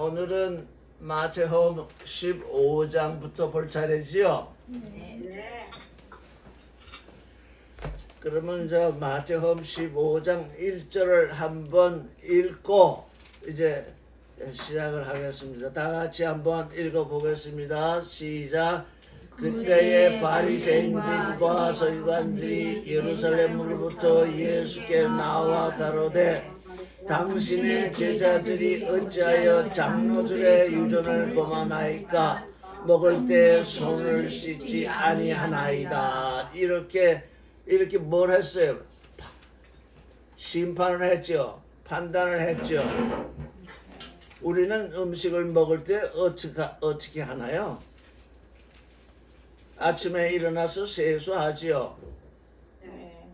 오늘은 마태복음 15장부터 볼 차례지요. 네. 그러면 저 마태복음 15장 1절을 한번 읽고 이제 시작을 하겠습니다. 다 같이 한번 읽어보겠습니다. 시작. 그때에 바리새인들과 서기관들이 예루살렘으로부터 예수께 나와 가로되 당신의 제자들이 어찌하여 장로들의 유전을 범하나이까? 먹을 때 손을 씻지 아니하나이다. 이렇게 뭘 했어요? 심판을 했죠. 판단을 했죠. 우리는 음식을 먹을 때 어떻게 하나요? 아침에 일어나서 세수하지요. 네.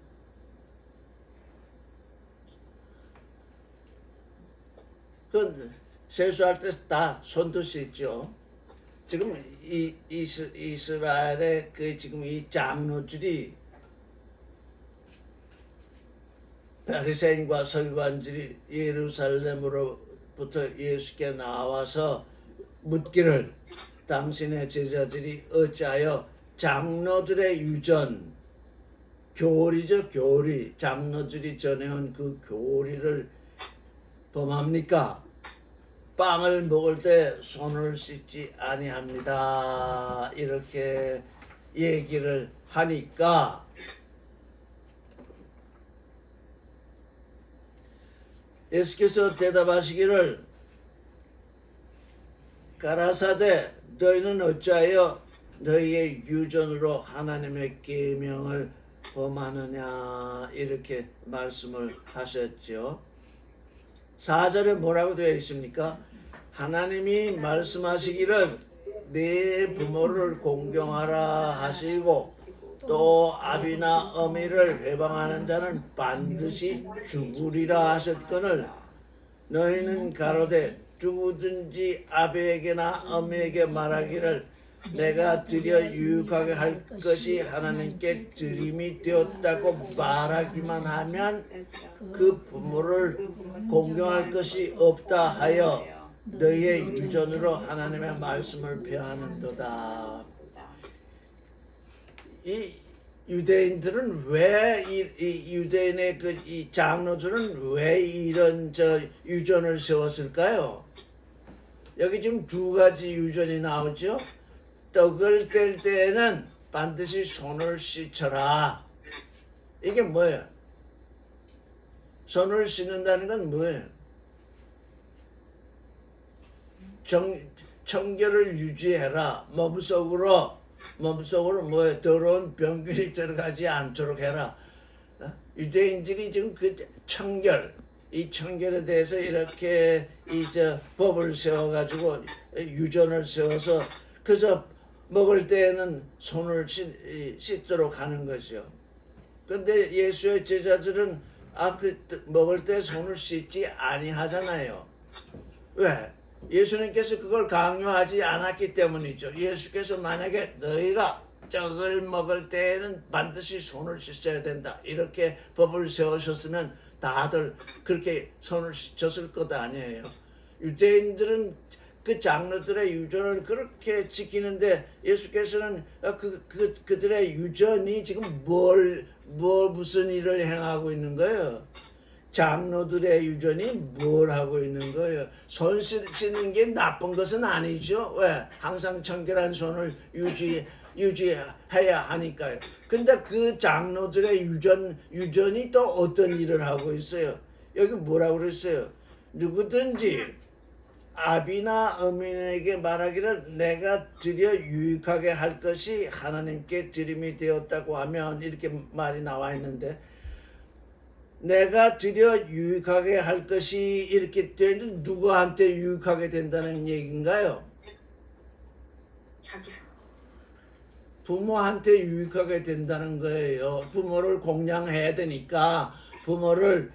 그 세수할 때 다 손도 씻죠. 지금 이스라엘의 그 지금 이 장로들이 바리새인과 서기관들이 예루살렘으로부터 예수께 나와서 묻기를 당신의 제자들이 어찌하여 장로들의 유전, 교리죠, 교리, 장로들이 전해온 그 교리를 범합니까? 빵을 먹을 때 손을 씻지 아니합니다. 이렇게 얘기를 하니까 예수께서 대답하시기를 가라사대 너희는 어찌하여 너희의 유전으로 하나님의 계명을 범하느냐 이렇게 말씀을 하셨죠. 4절에 뭐라고 되어 있습니까? 하나님이 말씀하시기를 네 부모를 공경하라 하시고 또 아비나 어미를 회방하는 자는 반드시 죽으리라 하셨거늘 너희는 가로되 누구든지 아비에게나 어미에게 말하기를 내가 드려 유익하게 할 것이 하나님께 드림이 되었다고 말하기만 하면 그 부모를 공경할 것이 없다 하여 너희의 유전으로 하나님의 말씀을 폐하는도다. 이 유대인들은 왜 이 유대인의 이 장로들은 왜 이런 유전을 세웠을까요? 여기 지금 두 가지 유전이 나오죠. 떡을 뗄 때에는 반드시 손을 씻어라. 이게 뭐예요? 손을 씻는다는 건 뭐예요? 청결을 유지해라. 몸속으로 뭐예요? 더러운 병균이 들어가지 않도록 해라. 유대인들이 지금 그 청결, 이 청결에 대해서 이렇게 법을 세워가지고 유전을 세워서 그저 먹을 때에는 손을 씻도록 하는 거죠. 그런데 예수의 제자들은 먹을 때 손을 씻지 아니하잖아요. 왜? 예수님께서 그걸 강요하지 않았기 때문이죠. 예수께서 만약에 너희가 떡을 먹을 때에는 반드시 손을 씻어야 된다. 이렇게 법을 세우셨으면 다들 그렇게 손을 씻었을 것 아니에요. 유대인들은 그 장로들의 유전을 그렇게 지키는데 예수께서는 그들의 유전이 지금 무슨 일을 행하고 있는 거예요? 장로들의 유전이 뭘 하고 있는 거예요? 손 씻는 게 나쁜 것은 아니죠. 왜? 항상 청결한 손을 유지해야 하니까요. 근데 그 장로들의 유전이 또 어떤 일을 하고 있어요? 여기 뭐라고 그랬어요? 누구든지 아비나 어미에게 말하기를 내가 드려 유익하게 할 것이 하나님께 드림이 되었다고 하면 이렇게 말이 나와 있는데 내가 드려 유익하게 할 것이 이렇게 되는데 누구한테 유익하게 된다는 얘기인가요? 자기 부모한테 유익하게 된다는 거예요. 부모를 공양해야 되니까 부모를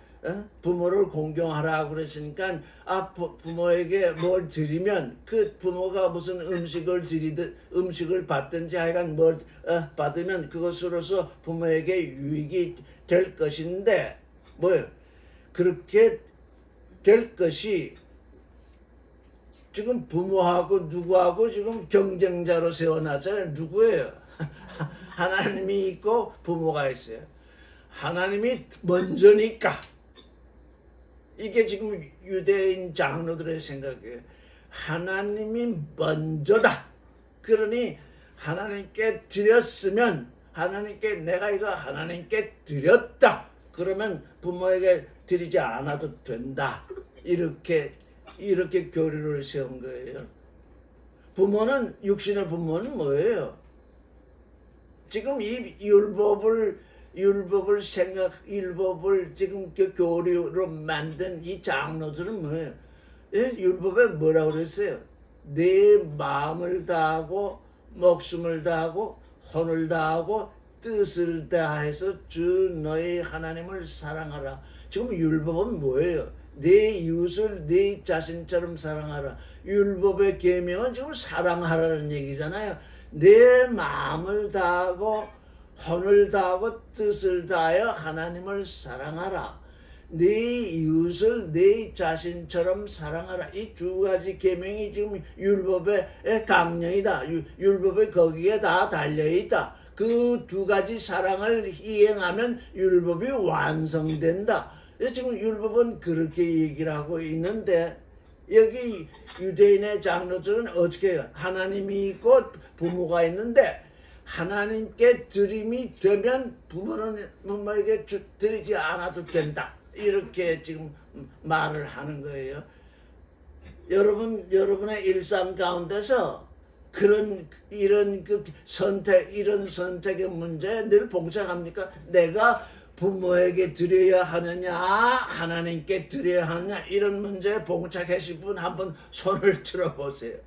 공경하라 그랬으니까 부모에게 뭘 드리면 그 부모가 무슨 음식을 받든지 하여간 뭘 받으면 그것으로서 부모에게 유익이 될 것인데 뭐예요? 그렇게 될 것이 지금 부모하고 누구하고 지금 경쟁자로 세워놨잖아요. 누구예요? 하나님이 있고 부모가 있어요. 하나님이 먼저니까. 이게 지금 유대인 장로들의 생각이에요. 하나님이 먼저다. 그러니 하나님께 드렸으면 하나님께 내가 이거 하나님께 드렸다. 그러면 부모에게 드리지 않아도 된다. 이렇게 교리를 세운 거예요. 부모는 육신의 부모는 뭐예요? 지금 이 율법을 지금 그 교리로 만든 이 장로들은 뭐예요? 예? 율법에 뭐라고 그랬어요? 내 마음을 다하고 목숨을 다하고 혼을 다하고 뜻을 다해서 주 너의 하나님을 사랑하라. 지금 율법은 뭐예요? 내 이웃을 내 자신처럼 사랑하라. 율법의 계명은 지금 사랑하라는 얘기잖아요. 내 마음을 다하고 혼을 다하고 뜻을 다하여 하나님을 사랑하라. 네 이웃을 네 자신처럼 사랑하라. 이 두 가지 계명이 지금 율법의 강령이다. 율법에 거기에 다 달려있다. 그 두 가지 사랑을 이행하면 율법이 완성된다. 지금 율법은 그렇게 얘기를 하고 있는데 여기 유대인의 장로들은 어떻게 해요? 하나님이 있고 부모가 있는데 하나님께 드림이 되면 부모에게 드리지 않아도 된다. 이렇게 지금 말을 하는 거예요. 여러분의 일상 가운데서 이런 선택의 문제에 늘 봉착합니까? 내가 부모에게 드려야 하느냐, 하나님께 드려야 하느냐, 이런 문제에 봉착하신 분 한번 손을 들어보세요.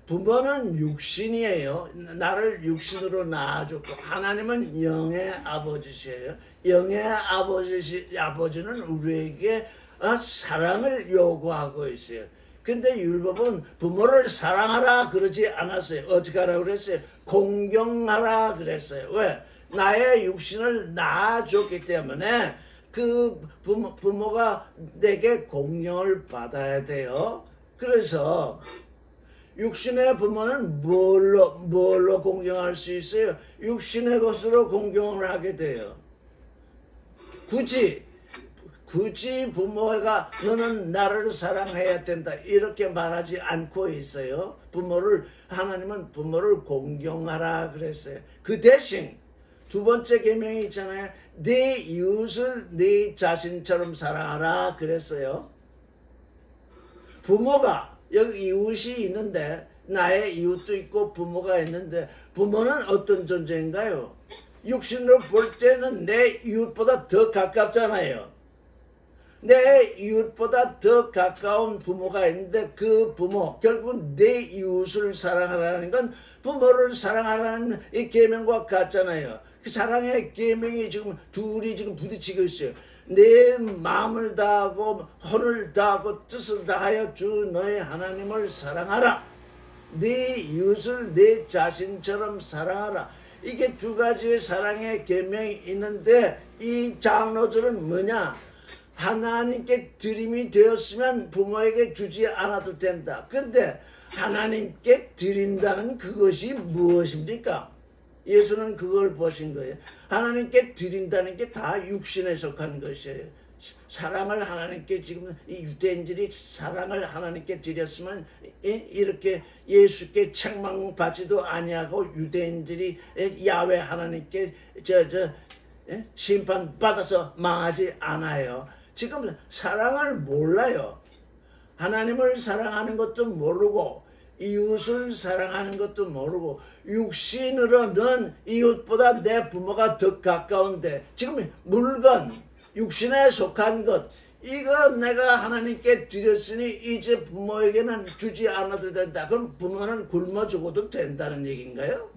부모는 육신이에요. 나를 육신으로 낳아줬고, 하나님은 영의 아버지시에요. 영의 아버지는 우리에게 사랑을 요구하고 있어요. 근데 율법은 부모를 사랑하라 그러지 않았어요. 어떻게 하라고 그랬어요? 공경하라 그랬어요. 왜? 나의 육신을 낳아줬기 때문에 그 부모가 내게 공경을 받아야 돼요. 그래서 육신의 부모는 뭘로 공경할 수 있어요? 육신의 것으로 공경을 하게 돼요. 굳이 부모가 너는 나를 사랑해야 된다 이렇게 말하지 않고 있어요. 하나님은 부모를 공경하라 그랬어요. 그 대신 두 번째 계명이 있잖아요. 네 이웃을 네 자신처럼 사랑하라 그랬어요. 부모가 여기 이웃이 있는데 나의 이웃도 있고 부모가 있는데 부모는 어떤 존재인가요? 육신으로 볼 때는 내 이웃보다 더 가깝잖아요. 내 이웃보다 더 가까운 부모가 있는데 그 부모, 결국 내 이웃을 사랑하라는 건 부모를 사랑하라는 이 계명과 같잖아요. 그 사랑의 계명이 지금 둘이 지금 부딪히고 있어요. 내 마음을 다하고 혼을 다하고 뜻을 다하여 주 너의 하나님을 사랑하라. 네 이웃을 내 자신처럼 사랑하라. 이게 두 가지의 사랑의 계명이 있는데 이 장로들은 뭐냐? 하나님께 드림이 되었으면 부모에게 주지 않아도 된다. 근데 하나님께 드린다는 그것이 무엇입니까? 예수는 그걸 보신 거예요. 하나님께 드린다는 게 다 육신에 속한 것이에요. 사랑을 하나님께 지금 이 유대인들이 사랑을 하나님께 드렸으면 이렇게 예수께 책망받지도 아니하고 유대인들이 야훼 하나님께 심판받아서 망하지 않아요. 지금 사랑을 몰라요. 하나님을 사랑하는 것도 모르고 이웃을 사랑하는 것도 모르고 육신으로는 이웃보다 내 부모가 더 가까운데 지금 물건, 육신에 속한 것 이거 내가 하나님께 드렸으니 이제 부모에게는 주지 않아도 된다. 그럼 부모는 굶어 죽어도 된다는 얘기인가요?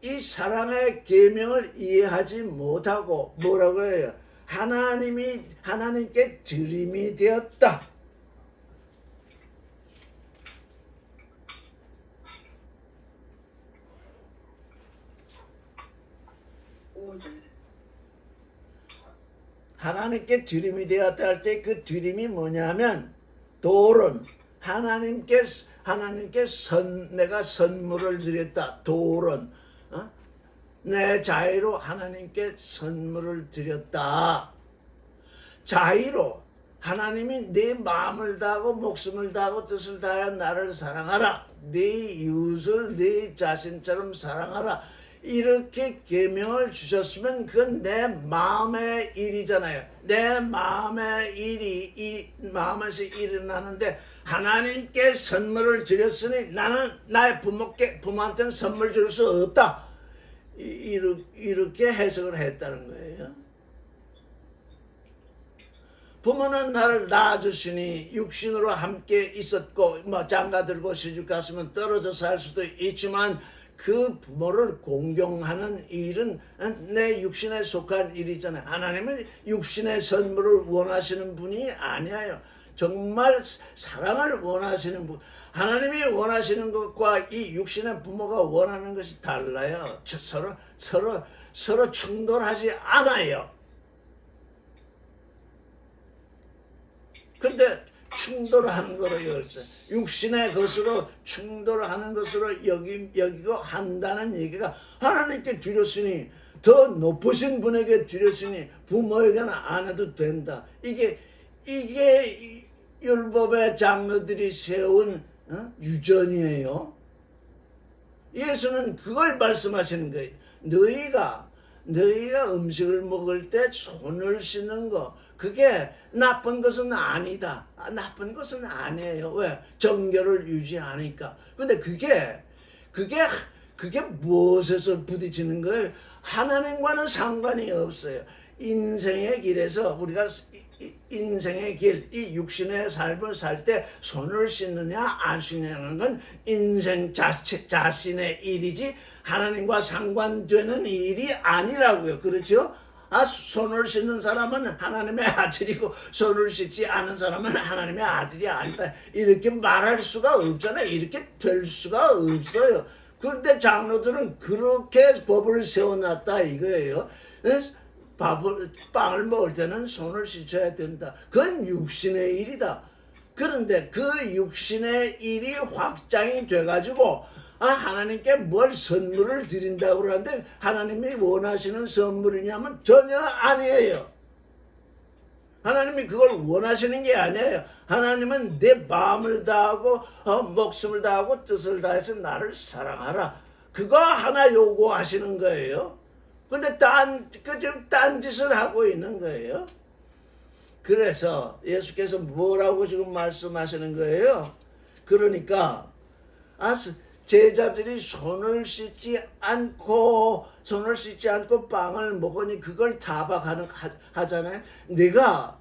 이 사랑의 계명을 이해하지 못하고 뭐라고 해요? 하나님께 드림이 되었다. 5절. 하나님께 드림이 되었다 할 때 그 드림이 뭐냐면 돌은 하나님께 내가 선물을 드렸다. 돌은 내 자유로 하나님께 선물을 드렸다. 자유로 하나님이 네 마음을 다하고 목숨을 다하고 뜻을 다하여 나를 사랑하라. 네 이웃을 네 자신처럼 사랑하라. 이렇게 계명을 주셨으면 그건 내 마음의 일이잖아요. 내 마음의 일이 마음에서 일어나는데 하나님께 선물을 드렸으니 나는 나의 부모한테는 선물 줄 수 없다. 이렇게 해석을 했다는 거예요. 부모는 나를 낳아주시니 육신으로 함께 있었고 장가 들고 시집 갔으면 떨어져 살 수도 있지만 그 부모를 공경하는 일은 내 육신에 속한 일이잖아요. 하나님은 육신의 선물을 원하시는 분이 아니에요. 정말 사랑을 원하시는 분. 하나님이 원하시는 것과 이 육신의 부모가 원하는 것이 달라요. 서로 충돌하지 않아요. 근데 충돌하는 거로 여겼어요. 육신의 것으로 충돌하는 것으로 여기고 한다는 얘기가 하나님께 드렸으니 더 높으신 분에게 드렸으니 부모에게는 안 해도 된다. 이게 율법의 장로들이 세운 유전이에요. 예수는 그걸 말씀하시는 거예요. 너희가 음식을 먹을 때 손을 씻는 거 그게 나쁜 것은 아니다. 나쁜 것은 아니에요. 왜? 정결을 유지하니까. 근데 그게 무엇에서 부딪히는 거예요? 하나님과는 상관이 없어요. 인생의 길에서 우리가 인생의 길, 이 육신의 삶을 살 때 손을 씻느냐 안 씻느냐는 건 인생 자신의 일이지 하나님과 상관되는 일이 아니라고요. 그렇죠? 손을 씻는 사람은 하나님의 아들이고 손을 씻지 않은 사람은 하나님의 아들이 아니다. 이렇게 말할 수가 없잖아요. 이렇게 될 수가 없어요. 그런데 장로들은 그렇게 법을 세워놨다 이거예요. 빵을 먹을 때는 손을 씻어야 된다. 그건 육신의 일이다. 그런데 그 육신의 일이 확장이 돼가지고 하나님께 뭘 선물을 드린다고 그러는데 하나님이 원하시는 선물이냐면 전혀 아니에요. 하나님이 그걸 원하시는 게 아니에요. 하나님은 내 마음을 다하고 목숨을 다하고 뜻을 다해서 나를 사랑하라. 그거 하나 요구하시는 거예요. 근데 딴 짓을 하고 있는 거예요. 그래서 예수께서 뭐라고 지금 말씀하시는 거예요? 그러니까 제자들이 손을 씻지 않고 빵을 먹으니 그걸 타박하잖아요. 내가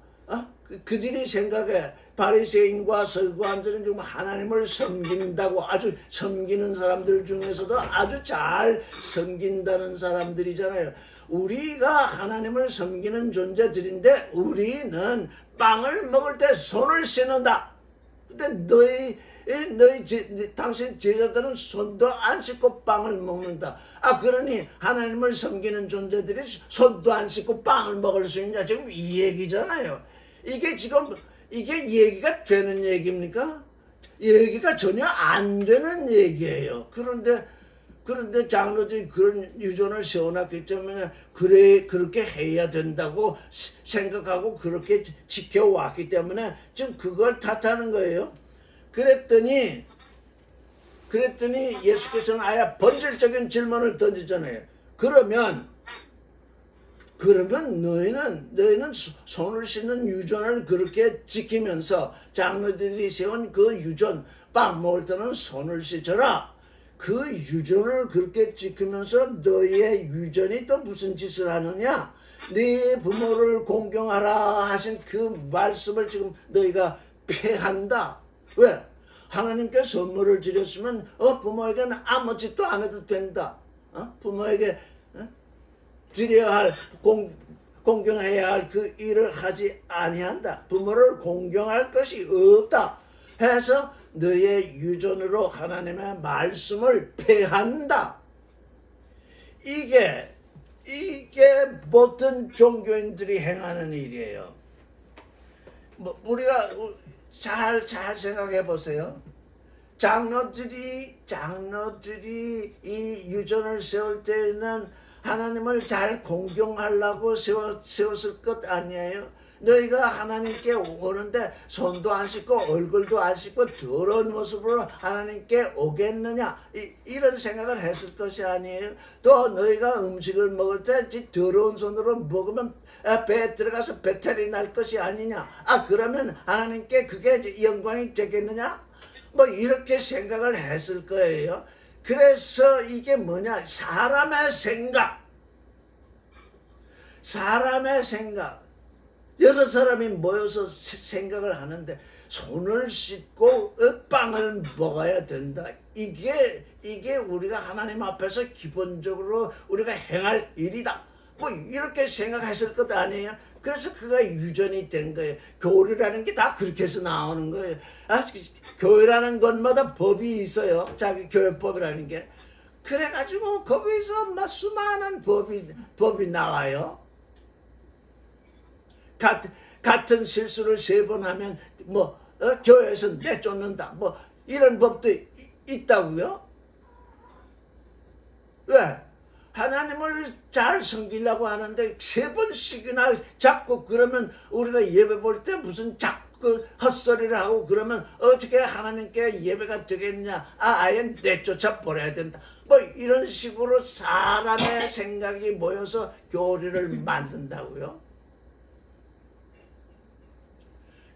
그들이 생각해 바리새인과 서기관들은 지금 하나님을 섬긴다고 아주 섬기는 사람들 중에서도 아주 잘 섬긴다는 사람들이잖아요. 우리가 하나님을 섬기는 존재들인데 우리는 빵을 먹을 때 손을 씻는다. 근데 당신 제자들은 손도 안 씻고 빵을 먹는다. 그러니 하나님을 섬기는 존재들이 손도 안 씻고 빵을 먹을 수 있냐? 지금 이 얘기잖아요. 이게 얘기가 되는 얘기입니까? 얘기가 전혀 안 되는 얘기예요. 그런데 장로들이 그런 유전을 세워놨기 때문에 그렇게 해야 된다고 생각하고 그렇게 지켜왔기 때문에 지금 그걸 탓하는 거예요. 그랬더니 예수께서는 아예 본질적인 질문을 던지잖아요. 그러면 너희는 손을 씻는 유전을 그렇게 지키면서 장로들이 세운 그 유전, 빵 먹을 때는 손을 씻어라. 그 유전을 그렇게 지키면서 너희의 유전이 또 무슨 짓을 하느냐? 네 부모를 공경하라 하신 그 말씀을 지금 너희가 폐한다. 왜? 하나님께 선물을 드렸으면 부모에게는 아무 짓도 안 해도 된다. 부모에게 드려야 할 공경해야 할 그 일을 하지 아니한다. 부모를 공경할 것이 없다. 해서 너의 유전으로 하나님의 말씀을 폐한다. 이게 이게 모든 종교인들이 행하는 일이에요. 뭐 우리가 잘 생각해 보세요. 장로들이 이 유전을 세울 때는 하나님을 잘 공경하려고 세웠을 것 아니에요? 너희가 하나님께 오는데 손도 안 씻고 얼굴도 안 씻고 더러운 모습으로 하나님께 오겠느냐, 이런 생각을 했을 것이 아니에요. 또 너희가 음식을 먹을 때 더러운 손으로 먹으면 배에 들어가서 배탈이 날 것이 아니냐, 그러면 하나님께 그게 영광이 되겠느냐, 뭐 이렇게 생각을 했을 거예요. 그래서 이게 뭐냐, 사람의 생각. 여러 사람이 모여서 생각을 하는데 손을 씻고 빵을 먹어야 된다. 이게 우리가 하나님 앞에서 기본적으로 우리가 행할 일이다. 뭐 이렇게 생각했을 것 아니에요. 그래서 그가 유전이 된 거예요. 교리라는 게 다 그렇게 해서 나오는 거예요. 교회라는 것마다 법이 있어요. 자기 교회법이라는 게. 그래가지고 거기서 막 수많은 법이 나와요. 같은 실수를 3번 하면 교회에서 내쫓는다. 뭐 이런 법도 있다고요. 왜? 하나님을 잘 섬기려고 하는데 3번씩이나 자꾸 그러면 우리가 예배 볼 때 무슨 자꾸 헛소리를 하고 그러면 어떻게 하나님께 예배가 되겠냐? 아예 내쫓아 버려야 된다. 뭐 이런 식으로 사람의 생각이 모여서 교리를 만든다고요.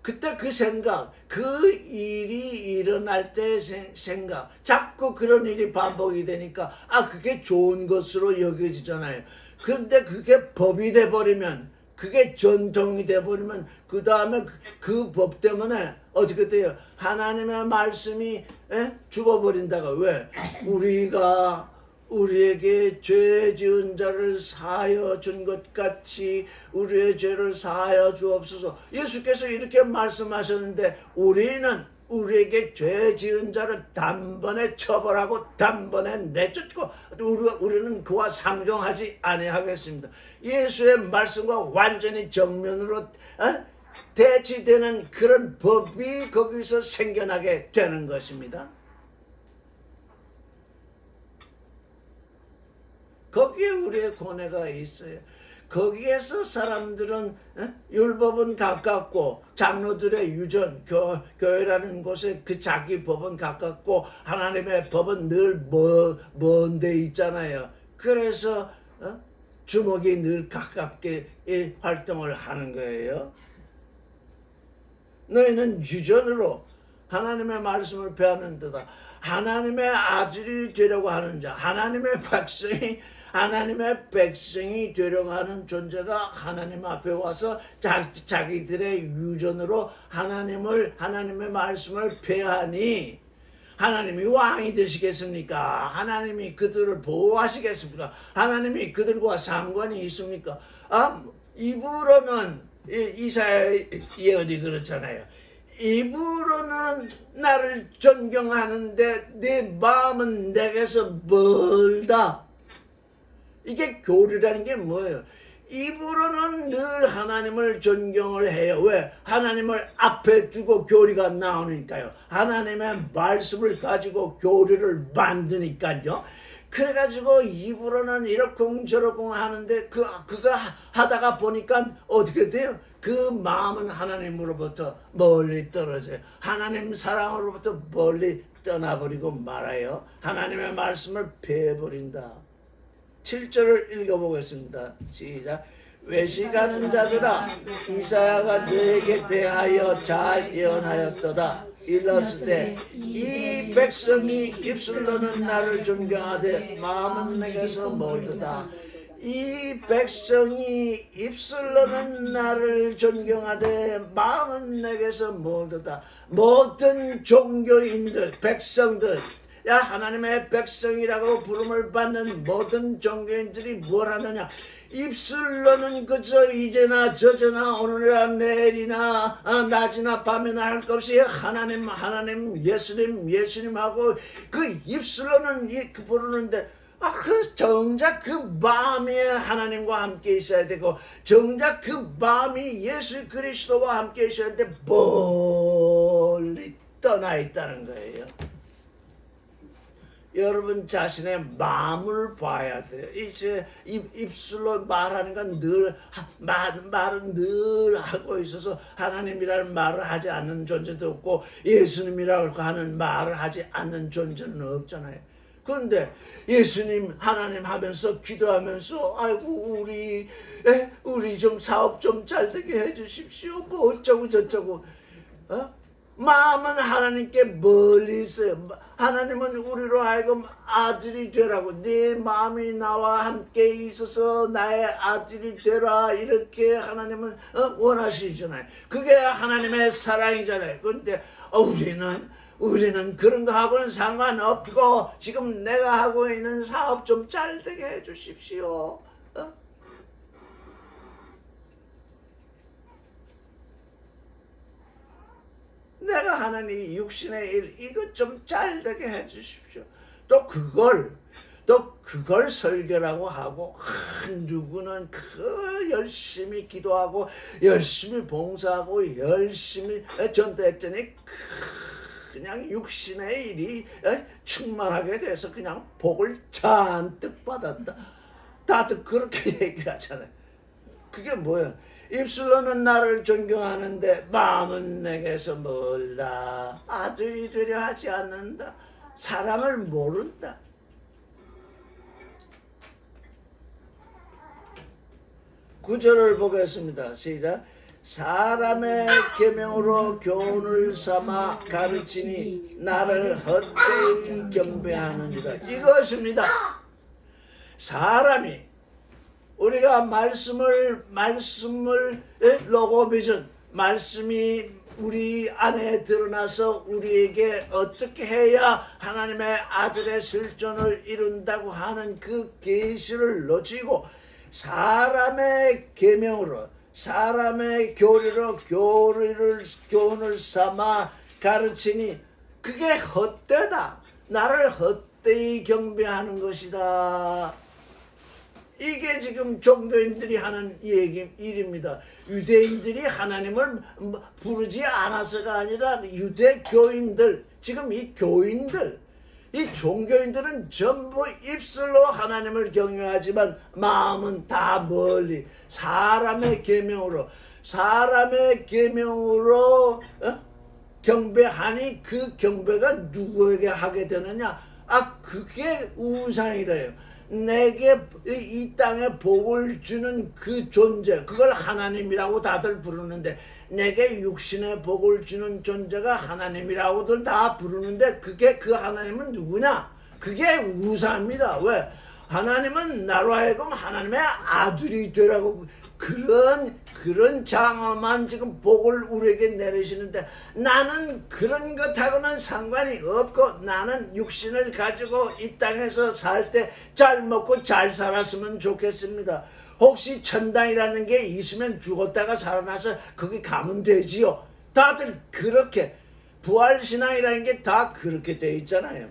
그때 그 생각, 그 일이 일어날 때의 생각, 자꾸 그런 일이 반복이 되니까 그게 좋은 것으로 여겨지잖아요. 그런데 그게 법이 돼버리면, 그게 전통이 돼버리면 그 다음에 그 법 때문에 어떻게 돼요? 하나님의 말씀이 죽어버린다가. 왜? 우리에게 죄 지은 자를 사하여 준 것 같이 우리의 죄를 사하여 주옵소서. 예수께서 이렇게 말씀하셨는데 우리에게 죄 지은 자를 단번에 처벌하고 단번에 내쫓고 우리는 그와 상종하지 아니하겠습니다. 예수의 말씀과 완전히 정면으로 대치되는 그런 법이 거기서 생겨나게 되는 것입니다. 거기에 우리의 고뇌가 있어요. 거기에서 사람들은 율법은 가깝고 장로들의 유전, 교회라는 곳에 그 자기 법은 가깝고 하나님의 법은 늘 먼 데 있잖아요. 그래서 주먹이 늘 가깝게 활동을 하는 거예요. 너희는 유전으로 하나님의 말씀을 배우는 데다 하나님의 아들이 되려고 하는 자, 하나님의 백성이 되려고 하는 존재가 하나님 앞에 와서 자기들의 유전으로 하나님의 말씀을 배하니 하나님이 왕이 되시겠습니까? 하나님이 그들을 보호하시겠습니까? 하나님이 그들과 상관이 있습니까? 입으로는 이사야 예언이 그렇잖아요. 입으로는 나를 존경하는데 내 마음은 내게서 멀다. 이게 교리라는 게 뭐예요? 입으로는 늘 하나님을 존경을 해요. 왜? 하나님을 앞에 두고 교리가 나오니까요. 하나님의 말씀을 가지고 교리를 만드니까요. 그래가지고 입으로는 이러쿵 저러쿵 하는데 그거 하다가 보니까 어떻게 돼요? 그 마음은 하나님으로부터 멀리 떨어져요. 하나님 사랑으로부터 멀리 떠나버리고 말아요. 하나님의 말씀을 패해버린다. 7절을 읽어보겠습니다. 시작. 외식하는 자들아, 이사야가 너에게 대하여 잘 예언하였도다. 일렀으되 이 백성이 입술로는 나를 존경하되 마음은 내게서 멀도다. 이 백성이 입술로는 나를 존경하되 마음은 내게서 멀도다. 모든 종교인들, 백성들, 하나님의 백성이라고 부름을 받는 모든 종교인들이 뭘 하느냐? 입술로는 그저 이제나 저저나 오늘이나 내일이나 낮이나 밤이나 할 것 없이 하나님 예수님하고 그 입술로는 부르는데 정작 그 마음이 하나님과 함께 있어야 되고, 정작 그 마음이 예수 그리스도와 함께 있어야 되는데 멀리 떠나 있다는 거예요. 여러분 자신의 마음을 봐야 돼요. 이제 입술로 말하는 건 늘 말은 늘 하고 있어서 하나님이라는 말을 하지 않는 존재도 없고 예수님이라고 하는 말을 하지 않는 존재는 없잖아요. 그런데 예수님 하나님 하면서 기도하면서 아이고 우리 좀 사업 좀 잘 되게 해주십시오. 뭐 어쩌고 저쩌고 마음은 하나님께 멀리 있어요. 하나님은 우리로 하여금 아들이 되라고, 네 마음이 나와 함께 있어서 나의 아들이 되라, 이렇게 하나님은 원하시잖아요. 그게 하나님의 사랑이잖아요. 그런데 우리는 그런 거 하고는 상관없고 지금 내가 하고 있는 사업 좀 잘 되게 해주십시오. 내가 하는 이 육신의 일 이것 좀 잘 되게 해주십시오. 또 그걸 설교라고 하고 누구는 열심히 기도하고 열심히 봉사하고 열심히 전도했더니 그냥 육신의 일이 충만하게 돼서 그냥 복을 잔뜩 받았다. 다들 그렇게 얘기를 하잖아요. 그게 뭐야? 입술로는 나를 존경하는데 마음은 내게서 멀다. 아들이 되려 하지 않는다. 사랑을 모른다. 구절을 보겠습니다. 시작. 사람의 계명으로 교훈을 삼아 가르치니 나를 헛되이 경배하느니라. 이것입니다. 사람이 우리가 말씀을 로고비전, 말씀이 우리 안에 드러나서 우리에게 어떻게 해야 하나님의 아들의 실존을 이룬다고 하는 그 계시를 놓치고 사람의 계명으로, 사람의 교리로 교훈을 삼아 가르치니 그게 헛되다. 나를 헛되이 경배하는 것이다. 이게 지금 종교인들이 하는 일입니다. 유대인들이 하나님을 부르지 않아서가 아니라 유대교인들, 지금 이 교인들, 이 종교인들은 전부 입술로 하나님을 경외하지만 마음은 다 멀리 사람의 계명으로 경배하니 그 경배가 누구에게 하게 되느냐? 그게 우상이래요. 내게 이 땅에 복을 주는 그 존재, 그걸 하나님이라고 다들 부르는데 내게 육신의 복을 주는 존재가 하나님이라고들 다 부르는데 그게 그 하나님은 누구냐? 그게 우상입니다. 왜? 하나님은 나로 하여금 하나님의 아들이 되라고 그런 장엄한 지금 복을 우리에게 내리시는데 나는 그런 것하고는 상관이 없고 나는 육신을 가지고 이 땅에서 살 때 잘 먹고 잘 살았으면 좋겠습니다. 혹시 천당이라는 게 있으면 죽었다가 살아나서 거기 가면 되지요. 다들 그렇게 부활신앙이라는 게 다 그렇게 돼 있잖아요.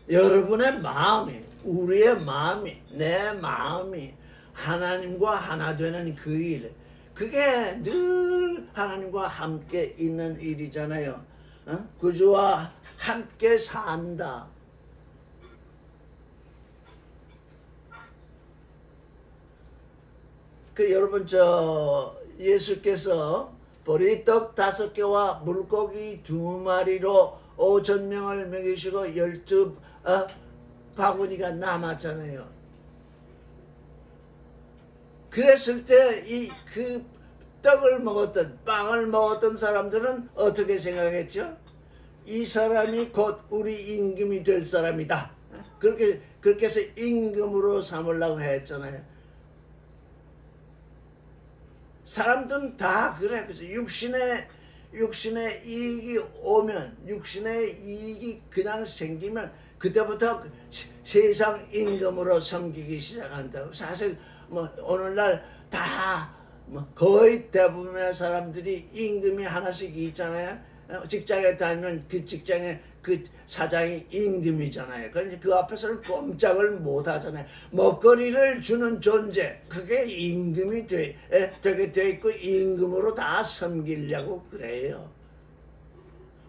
여러분의 마음이, 우리의 마음이, 내 마음이 하나님과 하나 되는 그 일, 그게 늘 하나님과 함께 있는 일이잖아요. 그주와 함께 산다. 여러분 예수께서 보리떡 5개와 물고기 2마리로 5,000명을 먹이시고 12 바구니가 남았잖아요. 그랬을 때 그 떡을 먹었던, 빵을 먹었던 사람들은 어떻게 생각했죠? 이 사람이 곧 우리 임금이 될 사람이다. 그렇게 해서 임금으로 삼으려고 했잖아요. 사람들은 다 그래. 그래서 육신의 이익이 오면, 육신의 이익이 그냥 생기면 그때부터 세상 임금으로 섬기기 시작한다고. 사실 오늘날 다 거의 대부분의 사람들이 임금이 하나씩 있잖아요. 직장에 다니면 그 직장의 그 사장이 임금이잖아요. 그러니까 그 앞에서는 꼼짝을 못 하잖아요. 먹거리를 주는 존재, 그게 임금이 되게 돼 있고 임금으로 다 섬기려고 그래요.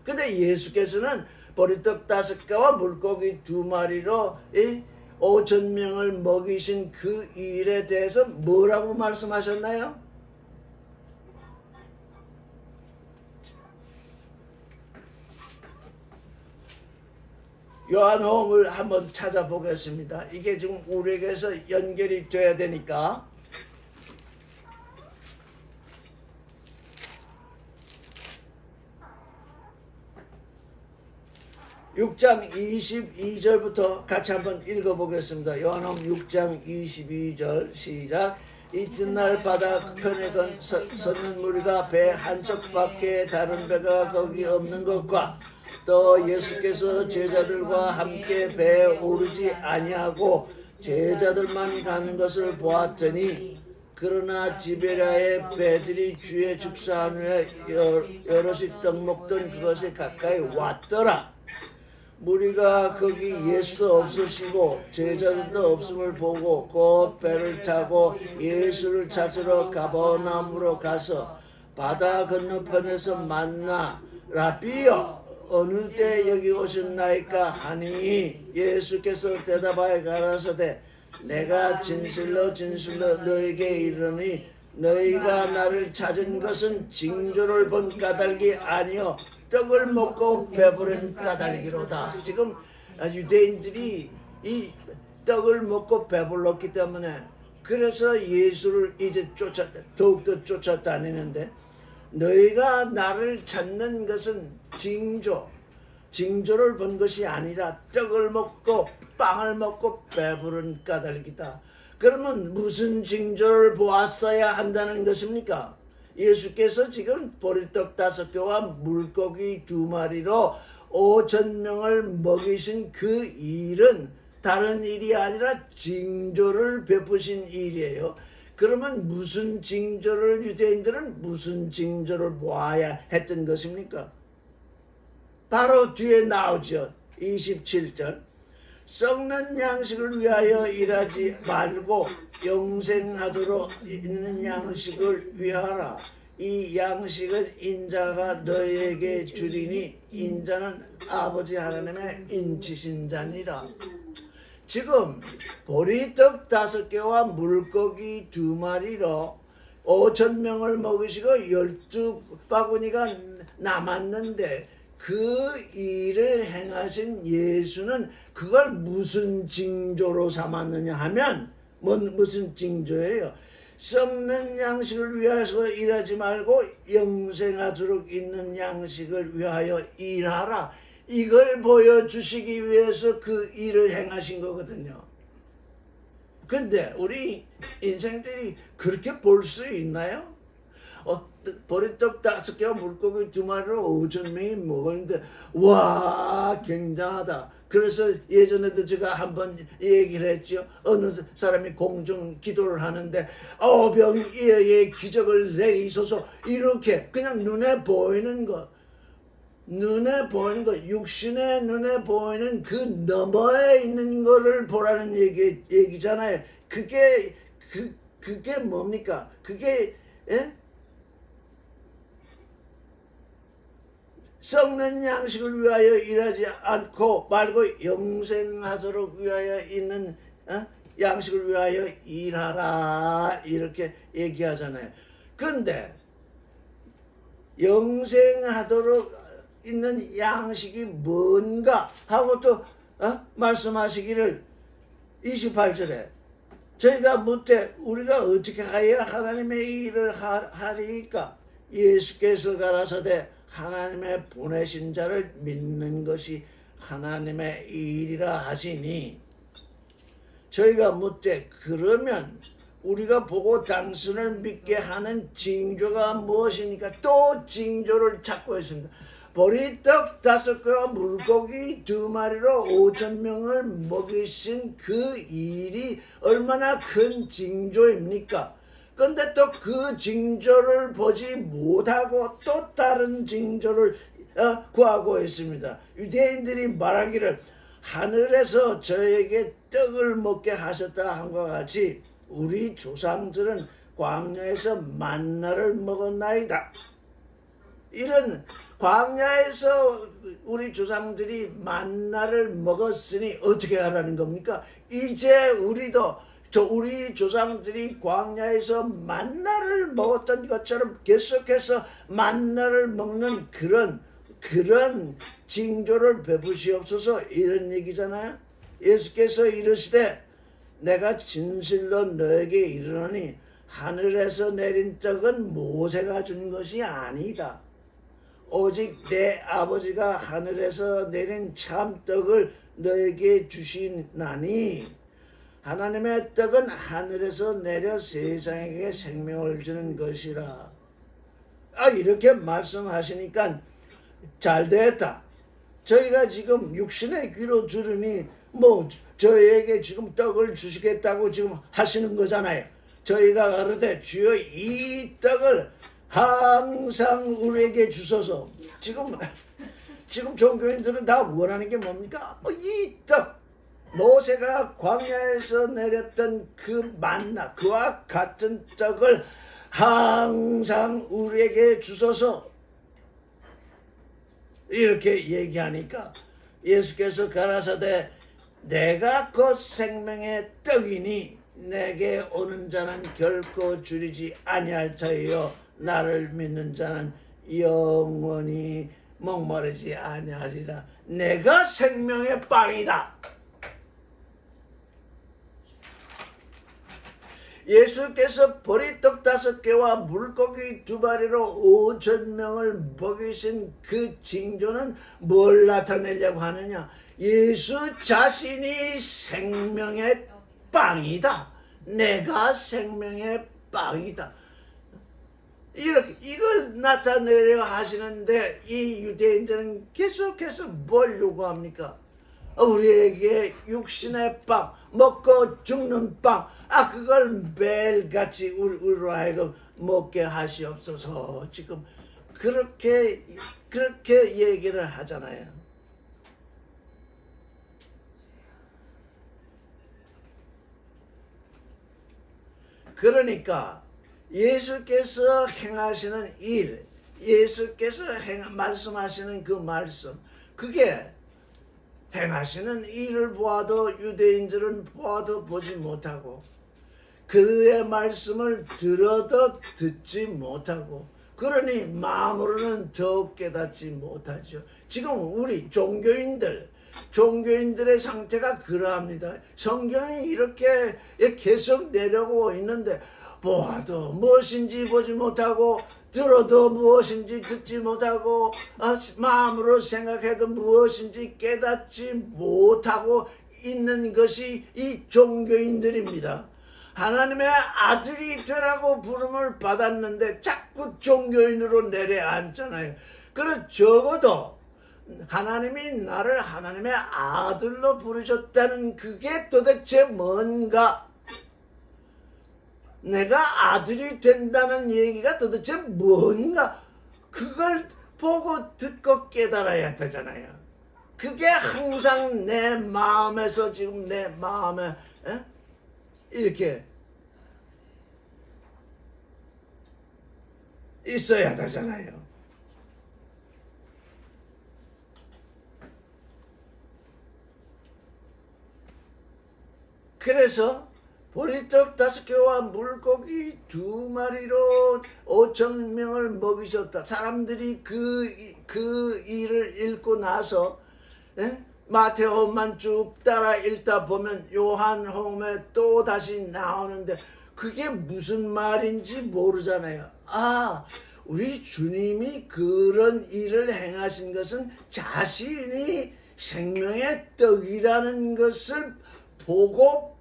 근데 예수께서는 보리떡 5개와 물고기 2마리로 5,000명을 먹이신 그 일에 대해서 뭐라고 말씀하셨나요? 요한복음을 한번 찾아보겠습니다. 이게 지금 우리에게서 연결이 돼야 되니까. (6장 22절부터) 같이 한번 읽어보겠습니다. 요한복음 6장 22절 시작. 이튿날 바다 편에 서는 무리가 배 한쪽밖에 다른 배가 거기 없는 것과 또 예수께서 제자들과 함께 배에 오르지 아니하고 제자들만 가는 것을 보았더니 그러나 지베랴의 배들이 주의 축사한 후에 여럿이 떡 먹던 그것이 가까이 왔더라. 무리가 거기 예수도 없으시고 제자들도 없음을 보고 곧 배를 타고 예수를 찾으러 가버나움으로 가서 바다 건너편에서 만나 라비여 어느 때 여기 오셨나이까 하니 예수께서 대답하여 가라사대 내가 진실로 진실로 너에게 이르니 너희가 나를 찾은 것은 징조를 본 까닭이 아니요 떡을 먹고 배부른 까닭이로다. 지금 유대인들이 이 떡을 먹고 배불렀기 때문에 그래서 예수를 이제 더욱더 쫓아다니는데 너희가 나를 찾는 것은 징조를 본 것이 아니라 떡을 먹고 빵을 먹고 배부른 까닭이다. 그러면 무슨 징조를 보았어야 한다는 것입니까? 예수께서 지금 보리떡 5개와 물고기 2마리로 5,000명을 먹이신 그 일은 다른 일이 아니라 징조를 베푸신 일이에요. 그러면 무슨 징조를 유대인들은 무슨 징조를 보아야 했던 것입니까? 바로 뒤에 나오죠. 27절. 썩는 양식을 위하여 일하지 말고 영생하도록 있는 양식을 위하라. 이 양식은 인자가 너희에게 주리니 인자는 아버지 하나님의 인치신 자니라. 지금 보리떡 5개와 물고기 2마리로 5,000명을 먹으시고 12바구니가 남았는데 그 일을 행하신 예수는 그걸 무슨 징조로 삼았느냐 하면 무슨 징조예요? 썩는 양식을 위해서 일하지 말고 영생하도록 있는 양식을 위하여 일하라. 이걸 보여주시기 위해서 그 일을 행하신 거거든요. 근데 우리 인생들이 그렇게 볼 수 있나요? 보리떡 5개와 물고기 2마리로 5,000명이 먹었는데 와 굉장하다. 그래서 예전에도 제가 한번 얘기를 했죠. 어느 사람이 공중 기도를 하는데 병이에 기적을 내리소서 이렇게 그냥 눈에 보이는 거 육신의 눈에 보이는 그 너머에 있는 거를 보라는 얘기잖아요. 그게 뭡니까? 그게 썩는 양식을 위하여 일하지 않고 말고 영생하도록 위하여 있는 양식을 위하여 일하라 이렇게 얘기하잖아요. 근데 영생하도록 있는 양식이 뭔가 하고 또 말씀하시기를 28절에 저희가 묻되 우리가 어떻게 하여야 하나님의 일을 하리까? 예수께서 가라사대 하나님의 보내신 자를 믿는 것이 하나님의 일이라 하시니 저희가 묻되 그러면 우리가 보고 당신을 믿게 하는 징조가 무엇이니까? 또 징조를 찾고 있습니다. 보리떡 5개와 물고기 2마리로 5,000명을 먹이신 그 일이 얼마나 큰 징조입니까? 근데 또 그 징조를 보지 못하고 또 다른 징조를 구하고 있습니다. 유대인들이 말하기를 하늘에서 저에게 떡을 먹게 하셨다 한것 같이 우리 조상들은 광야에서 만나를 먹었나이다. 이런 광야에서 우리 조상들이 만나를 먹었으니 어떻게 하라는 겁니까? 이제 우리 조상들이 광야에서 만나를 먹었던 것처럼 계속해서 만나를 먹는 그런 징조를 베푸시옵소서, 이런 얘기잖아요. 예수께서 이르시되 내가 진실로 너에게 이르노니 하늘에서 내린 떡은 모세가 준 것이 아니다. 오직 내 아버지가 하늘에서 내린 참 떡을 너에게 주시나니 하나님의 떡은 하늘에서 내려 세상에게 생명을 주는 것이라. 이렇게 말씀하시니까 잘 됐다. 저희가 지금 육신의 귀로 들으니 저희에게 지금 떡을 주시겠다고 지금 하시는 거잖아요. 저희가 가르되 주여 이 떡을 항상 우리에게 주소서. 지금 종교인들은 다 원하는 게 뭡니까? 이 떡, 모세가 광야에서 내렸던 그 만나, 그와 같은 떡을 항상 우리에게 주소서. 이렇게 얘기하니까 예수께서 가라사대 내가 곧 생명의 떡이니 내게 오는 자는 결코 줄이지 아니할 터이요 나를 믿는 자는 영원히 목마르지 아니하리라. 내가 생명의 빵이다. 예수께서 보리떡 5개와 물고기 2마리로 5,000명을 먹이신 그 징조는 뭘 나타내려고 하느냐? 예수 자신이 생명의 빵이다. 내가 생명의 빵이다. 이걸 나타내려 하시는데 이 유대인들은 계속해서 뭘 요구합니까? 우리에게 육신의 빵, 먹고 죽는 빵, 그걸 매일같이 우리로 하여금 먹게 하시옵소서. 지금 그렇게 얘기를 하잖아요. 그러니까 예수께서 행하시는 일, 예수께서 말씀하시는 그 말씀, 그게 행하시는 일을 보아도 유대인들은 보아도 보지 못하고 그의 말씀을 들어도 듣지 못하고 그러니 마음으로는 더욱 깨닫지 못하죠. 지금 우리 종교인들의 상태가 그러합니다. 성경이 이렇게 계속 내려오고 있는데 보아도 무엇인지 보지 못하고 들어도 무엇인지 듣지 못하고 마음으로 생각해도 무엇인지 깨닫지 못하고 있는 것이 이 종교인들입니다. 하나님의 아들이 되라고 부름을 받았는데 자꾸 종교인으로 내려앉잖아요. 그래서 적어도 하나님이 나를 하나님의 아들로 부르셨다는 그게 도대체 뭔가? 내가 아들이 된다는 얘기가 도대체 뭔가? 그걸 보고 듣고 깨달아야 되잖아요. 그게 항상 내 마음에서 지금 내 마음에 이렇게 있어야 되잖아요. 그래서 보리떡 5개와 물고기 2마리로 5,000명을 먹이셨다. 사람들이 그 일을 읽고 나서 마태복음만 쭉 따라 읽다 보면 요한복음에 또 다시 나오는데 그게 무슨 말인지 모르잖아요. 우리 주님이 그런 일을 행하신 것은 자신이 생명의 떡이라는 것을 그걸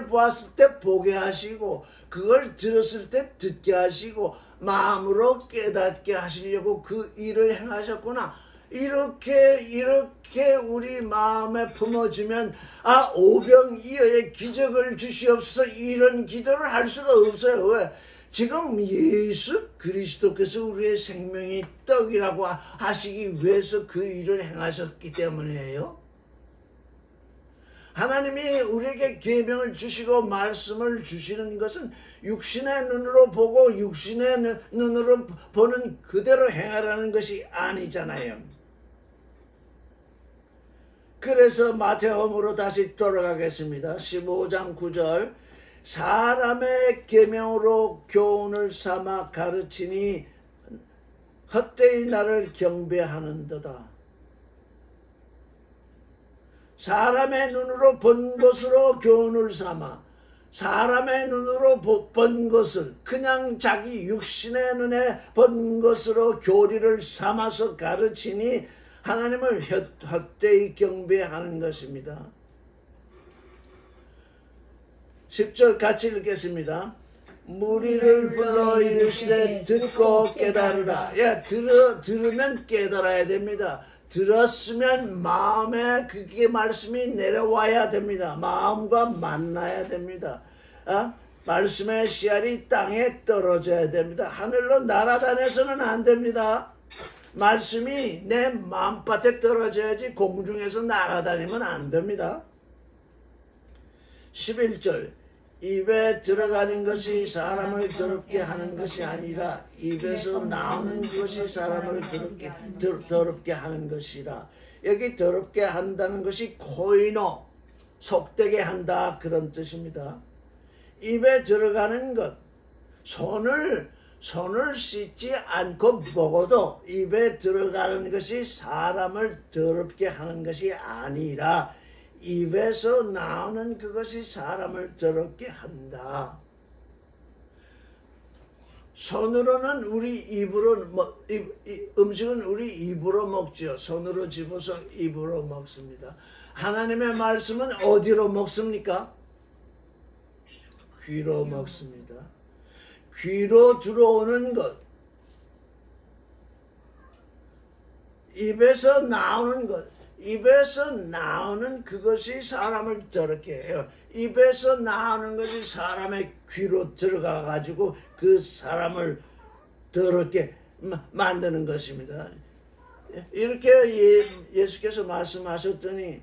보았을 때 보게 하시고 그걸 들었을 때 듣게 하시고 마음으로 깨닫게 하시려고 그 일을 행하셨구나. 이렇게 우리 마음에 품어지면 오병이어의 기적을 주시옵소서 이런 기도를 할 수가 없어요. 왜? 지금 예수 그리스도께서 우리의 생명이 떡이라고 하시기 위해서 그 일을 행하셨기 때문이에요. 하나님이 우리에게 계명을 주시고 말씀을 주시는 것은 육신의 눈으로 보고 육신의 눈으로 보는 그대로 행하라는 것이 아니잖아요. 그래서 마태복음으로 다시 돌아가겠습니다. 15장 9절 사람의 계명으로 교훈을 삼아 가르치니 헛되이 나를 경배하는도다. 사람의 눈으로 본 것으로 교훈을 삼아 사람의 눈으로 본 것을 그냥 자기 육신의 눈에 본 것으로 교리를 삼아서 가르치니 하나님을 헛되이 경배하는 것입니다. 10절 같이 읽겠습니다. 무리를 불러 이르시되 듣고 깨달으라. 들으면 깨달아야 됩니다. 들었으면 마음에 그게 말씀이 내려와야 됩니다. 마음과 만나야 됩니다. 말씀의 씨알이 땅에 떨어져야 됩니다. 하늘로 날아다녀서는 안 됩니다. 말씀이 내 마음밭에 떨어져야지 공중에서 날아다니면 안 됩니다. 11절 입에 들어가는 것이 사람을 더럽게 하는 것이 아니라 입에서 나오는 것이 사람을 더럽게 하는 것이라. 여기 더럽게 한다는 것이 코이노, 속되게 한다 그런 뜻입니다. 입에 들어가는 것, 손을 씻지 않고 먹어도 입에 들어가는 것이 사람을 더럽게 하는 것이 아니라 입에서 나오는 그것이 사람을 더럽게 한다. 손으로는 우리 입으로 음식은 우리 입으로 먹죠. 손으로 집어서 입으로 먹습니다. 하나님의 말씀은 어디로 먹습니까? 귀로 먹습니다. 귀로 들어오는 것, 입에서 나오는 것, 입에서 나오는 그것이 사람을 더럽게 해요. 입에서 나오는 것이 사람의 귀로 들어가 가지고 그 사람을 더럽게 만드는 것입니다. 이렇게 예수께서 말씀하셨더니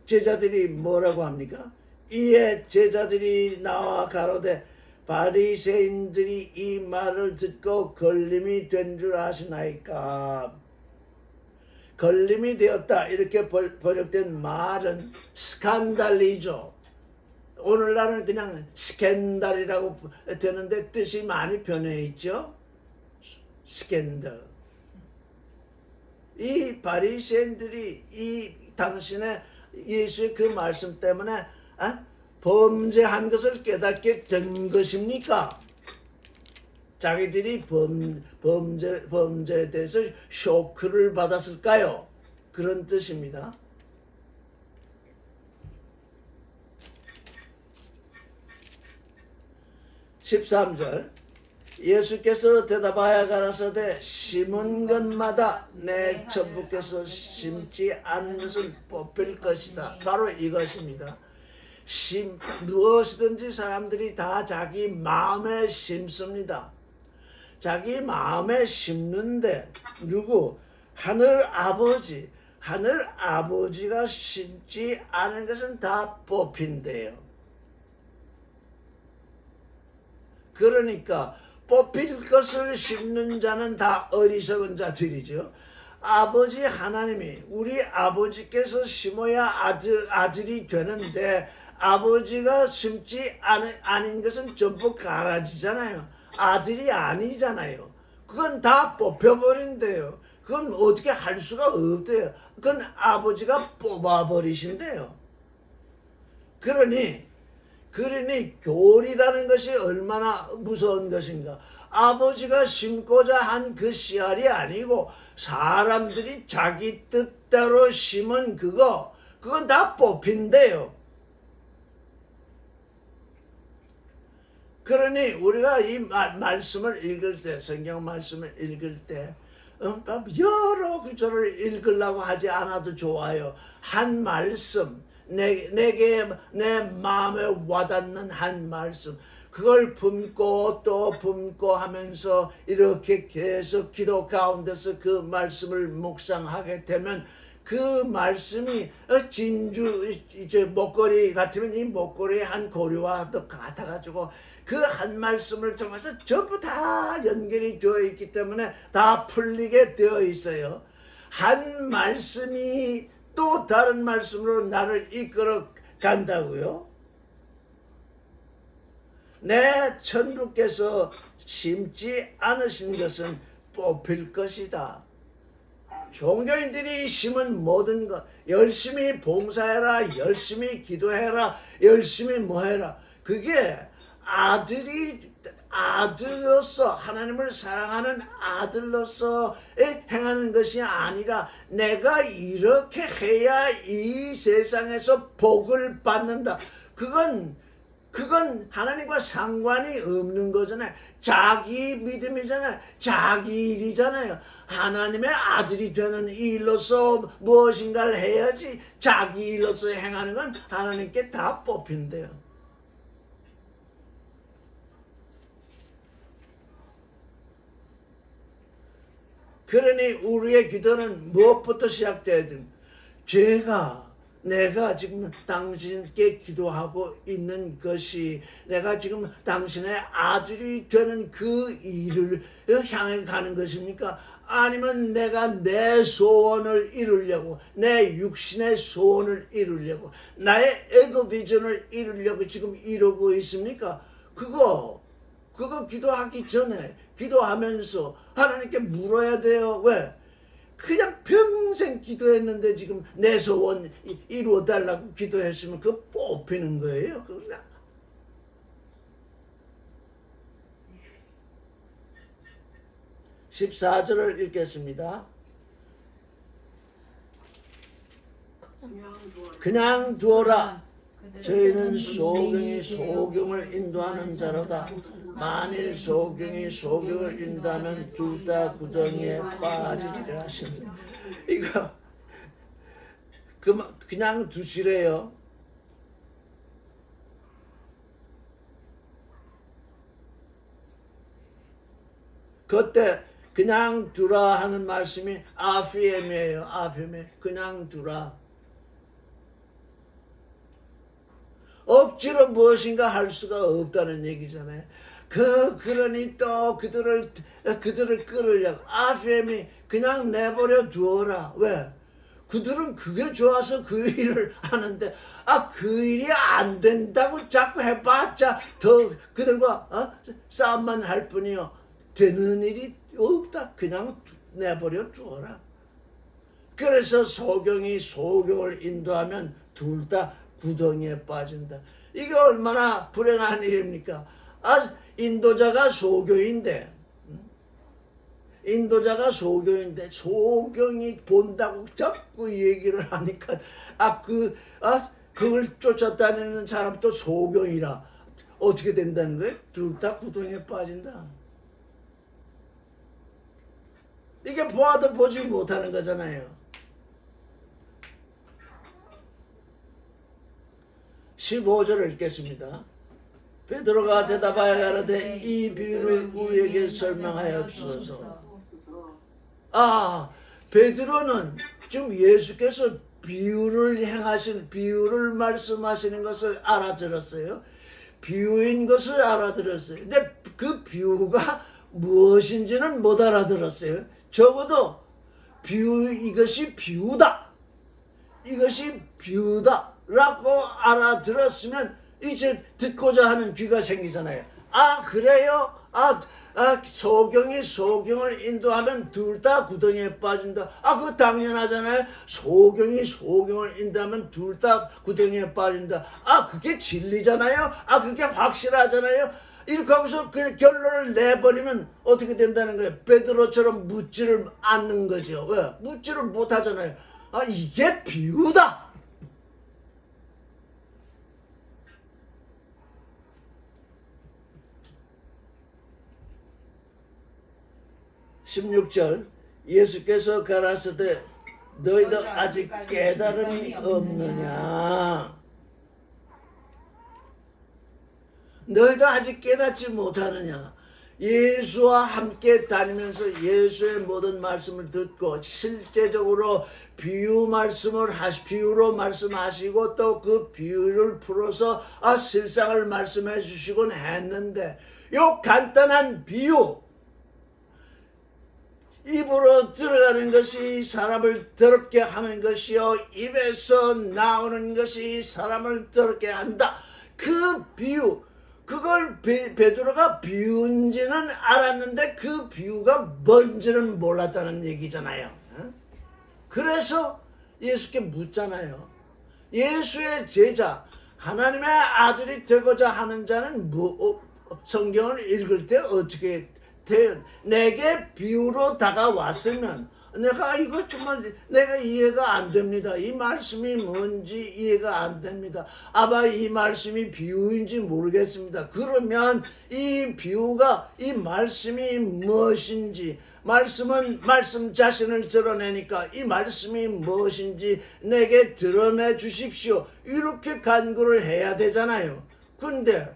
제자들이 뭐라고 합니까? 이에 제자들이 나와 가로되 바리새인들이 이 말을 듣고 걸림이 된 줄 아시나이까? 걸림이 되었다 이렇게 번역된 말은 스칸달리죠. 오늘날은 그냥 스캔달이라고 되는데 뜻이 많이 변해 있죠. 스캔들. 이 바리새인들이 이 당신의 예수의 그 말씀 때문에 범죄한 것을 깨닫게 된 것입니까? 자기들이 범죄에 대해서 쇼크를 받았을까요? 그런 뜻입니다. (13절) 예수께서 대답하여 가라사대 심은 것마다 내 천부께서 심지 않은 것은 뽑힐 것이다. 바로 이것입니다. 무엇이든지 사람들이 다 자기 마음에 심습니다. 자기 마음에 심는데 누구? 하늘 아버지가 심지 않은 것은 다 뽑힌대요. 그러니까 뽑힐 것을 심는 자는 다 어리석은 자들이죠. 아버지 하나님이 우리 아버지께서 심어야 아들이 되는데 아버지가 심지 않은 것은 전부 가라지잖아요. 아들이 아니잖아요. 그건 다 뽑혀버린대요. 그건 어떻게 할 수가 없대요. 그건 아버지가 뽑아버리신대요. 그러니 교리라는 것이 얼마나 무서운 것인가. 아버지가 심고자 한 그 씨알이 아니고 사람들이 자기 뜻대로 심은 그건 다 뽑힌대요. 그러니 우리가 이 말씀을 읽을 때, 성경 말씀을 읽을 때 여러 구절을 읽으려고 하지 않아도 좋아요. 한 말씀, 내게 내 마음에 와닿는 한 말씀, 그걸 품고 또 품고 하면서 이렇게 계속 기도 가운데서 그 말씀을 묵상하게 되면 그 말씀이 진주 이제 목걸이 같으면 이 목걸이의 한 고리와 같아가지고 그 한 말씀을 통해서 전부 다 연결이 되어 있기 때문에 다 풀리게 되어 있어요. 한 말씀이 또 다른 말씀으로 나를 이끌어 간다고요. 내 천주께서 심지 않으신 것은 뽑힐 것이다. 종교인들이 심은 모든 것, 열심히 봉사해라, 열심히 기도해라, 열심히 뭐해라. 그게 아들로서 하나님을 사랑하는 아들로서 행하는 것이 아니라 내가 이렇게 해야 이 세상에서 복을 받는다. 그건 하나님과 상관이 없는 거잖아요. 자기 믿음이잖아요. 자기 일이잖아요. 하나님의 아들이 되는 일로서 무엇인가를 해야지 자기 일로서 행하는 건 하나님께 다 뽑힌대요. 그러니 우리의 기도는 무엇부터 시작돼야 됩니까? 내가 지금 당신께 기도하고 있는 것이 내가 지금 당신의 아들이 되는 그 일을 향해 가는 것입니까? 아니면 내가 내 소원을 이루려고, 내 육신의 소원을 이루려고, 나의 에고 비전을 이루려고 지금 이루고 있습니까? 그거 기도하기 전에, 기도하면서 하나님께 물어야 돼요. 왜? 그냥 평생 기도했는데 지금 내 소원 이루어달라고 기도했으면 그거 뽑히는 거예요. 그냥. (14절을) 읽겠습니다. 그냥 두어라. 저희는 소경이 소경을 인도하는 자로다. 만일 소경이 소경을 인도하면 둘 다 구덩이에 빠지리라 하셨어요. 이거 그냥 두시래요. 그때 그냥 두라 하는 말씀이 아피엠이에요. 아피엠. 그냥 두라. 억지로 무엇인가 할 수가 없다는 얘기잖아요. 그러니 또 그들을 끌으려고 아피엠이 그냥 내버려 두어라. 왜? 그들은 그게 좋아서 그 일을 하는데 그 일이 안 된다고 자꾸 해봤자 더 그들과 싸움만 할 뿐이요. 되는 일이 없다. 그냥 내버려 두어라. 그래서 소경이 소경을 인도하면 둘 다 구덩이에 빠진다. 이게 얼마나 불행한 일입니까? 인도자가 소경인데 소경이 본다고 자꾸 얘기를 하니까 그걸 쫓아다니는 사람도 소경이라 어떻게 된다는 거예요? 둘 다 구덩이에 빠진다. 이게 보아도 보지 못하는 거잖아요. 15절을 읽겠습니다. 베드로가 대답하여 가라되 이 비유를 우리에게 설명하여 주소서. 베드로는 지금 예수께서 비유를 말씀하시는 것을 알아들었어요. 비유인 것을 알아들었어요. 근데 그 비유가 무엇인지는 못 알아들었어요. 적어도 이것이 비유다. 라고 알아들었으면 이제 듣고자 하는 귀가 생기잖아요. 그래요? 소경이 소경을 인도하면 둘 다 구덩이에 빠진다. 그거 당연하잖아요. 소경이 소경을 인도하면 둘 다 구덩이에 빠진다. 그게 진리잖아요. 그게 확실하잖아요. 이렇게 하면서 그냥 결론을 내버리면 어떻게 된다는 거예요? 베드로처럼 묻지를 않는 거죠. 왜? 묻지를 못하잖아요. 이게 비유다. 16절 예수께서 가라사대 너희도 아직 깨달음이 없느냐. 너희도 아직 깨닫지 못하느냐. 예수와 함께 다니면서 예수의 모든 말씀을 듣고 실제적으로 비유로 말씀하시고 또 그 비유를 풀어서 실상을 말씀해 주시곤 했는데, 요 간단한 비유, 입으로 들어가는 것이 사람을 더럽게 하는 것이요 입에서 나오는 것이 사람을 더럽게 한다. 그 비유, 그걸 베드로가 비유인지는 알았는데 그 비유가 뭔지는 몰랐다는 얘기잖아요. 그래서 예수께 묻잖아요. 예수의 제자, 하나님의 아들이 되고자 하는 자는 성경을 읽을 때 어떻게 돼요? 내게 비유로 다가왔으면 내가 이거 정말 내가 이해가 안 됩니다. 이 말씀이 뭔지 이해가 안 됩니다. 아마 이 말씀이 비유인지 모르겠습니다. 그러면 이 비유가, 이 말씀이 무엇인지, 말씀은 말씀 자신을 드러내니까 이 말씀이 무엇인지 내게 드러내 주십시오. 이렇게 간구를 해야 되잖아요. 근데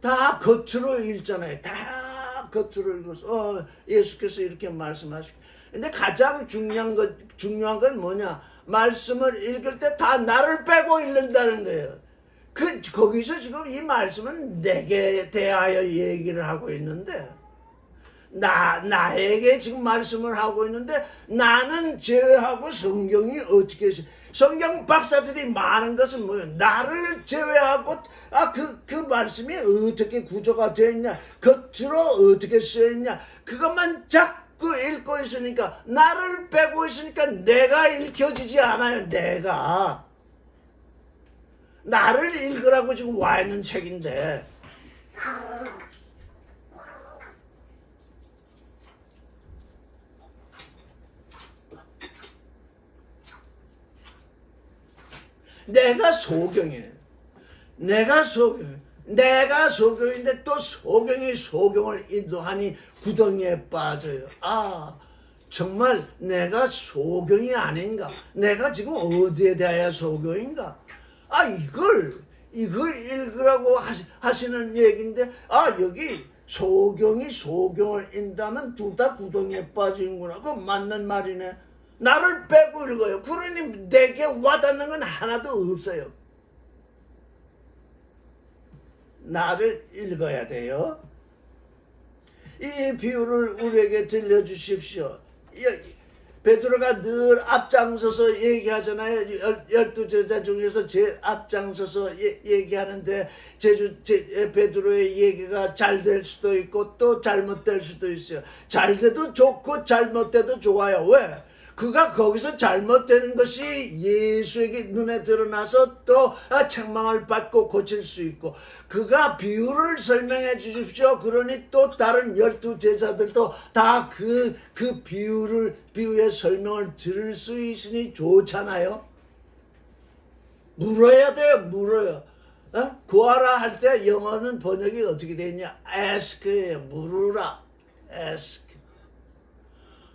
다 겉으로 읽잖아요. 다 겉으로 읽어서 예수께서 이렇게 말씀하시고. 근데 가장 중요한 건 뭐냐? 말씀을 읽을 때 다 나를 빼고 읽는다는 거예요. 거기서 지금 이 말씀은 내게 대하여 얘기를 하고 있는데, 나에게 지금 말씀을 하고 있는데, 나는 제외하고 성경이 어떻게, 성경 박사들이 많은 것은 뭐예요? 나를 제외하고, 그 말씀이 어떻게 구조가 되어 있냐, 겉으로 어떻게 쓰여 있냐, 그것만 자꾸 읽고 있으니까, 나를 빼고 있으니까 내가 읽혀지지 않아요. 나를 읽으라고 지금 와 있는 책인데. 내가 소경이에요. 내가 소경인데 또 소경이 소경을 인도하니 구덩이에 빠져요. 정말 내가 소경이 아닌가? 내가 지금 어디에 대하여 소경인가? 이걸 읽으라고 하시는 얘기인데, 여기 소경이 소경을 인다면 둘 다 구덩이에 빠지는구나. 그거 맞는 말이네. 나를 빼고 읽어요. 그러니 내게 와닿는 건 하나도 없어요. 나를 읽어야 돼요. 이 비유를 우리에게 들려주십시오. 베드로가 늘 앞장서서 얘기하잖아요. 12제자 중에서 제일 앞장서서 얘기하는데, 베드로의 얘기가 잘 될 수도 있고 또 잘못될 수도 있어요. 잘 돼도 좋고 잘못돼도 좋아요. 왜? 그가 거기서 잘못되는 것이 예수에게 눈에 드러나서 또 책망을 받고 고칠 수 있고, 그가 비유를 설명해 주십시오. 그러니 또 다른 12제자들도 다 그 비유의 설명을 들을 수 있으니 좋잖아요. 물어야 돼요. 물어요. 구하라 할 때 영어는 번역이 어떻게 되어 있냐? ask예요. 물으라. ask.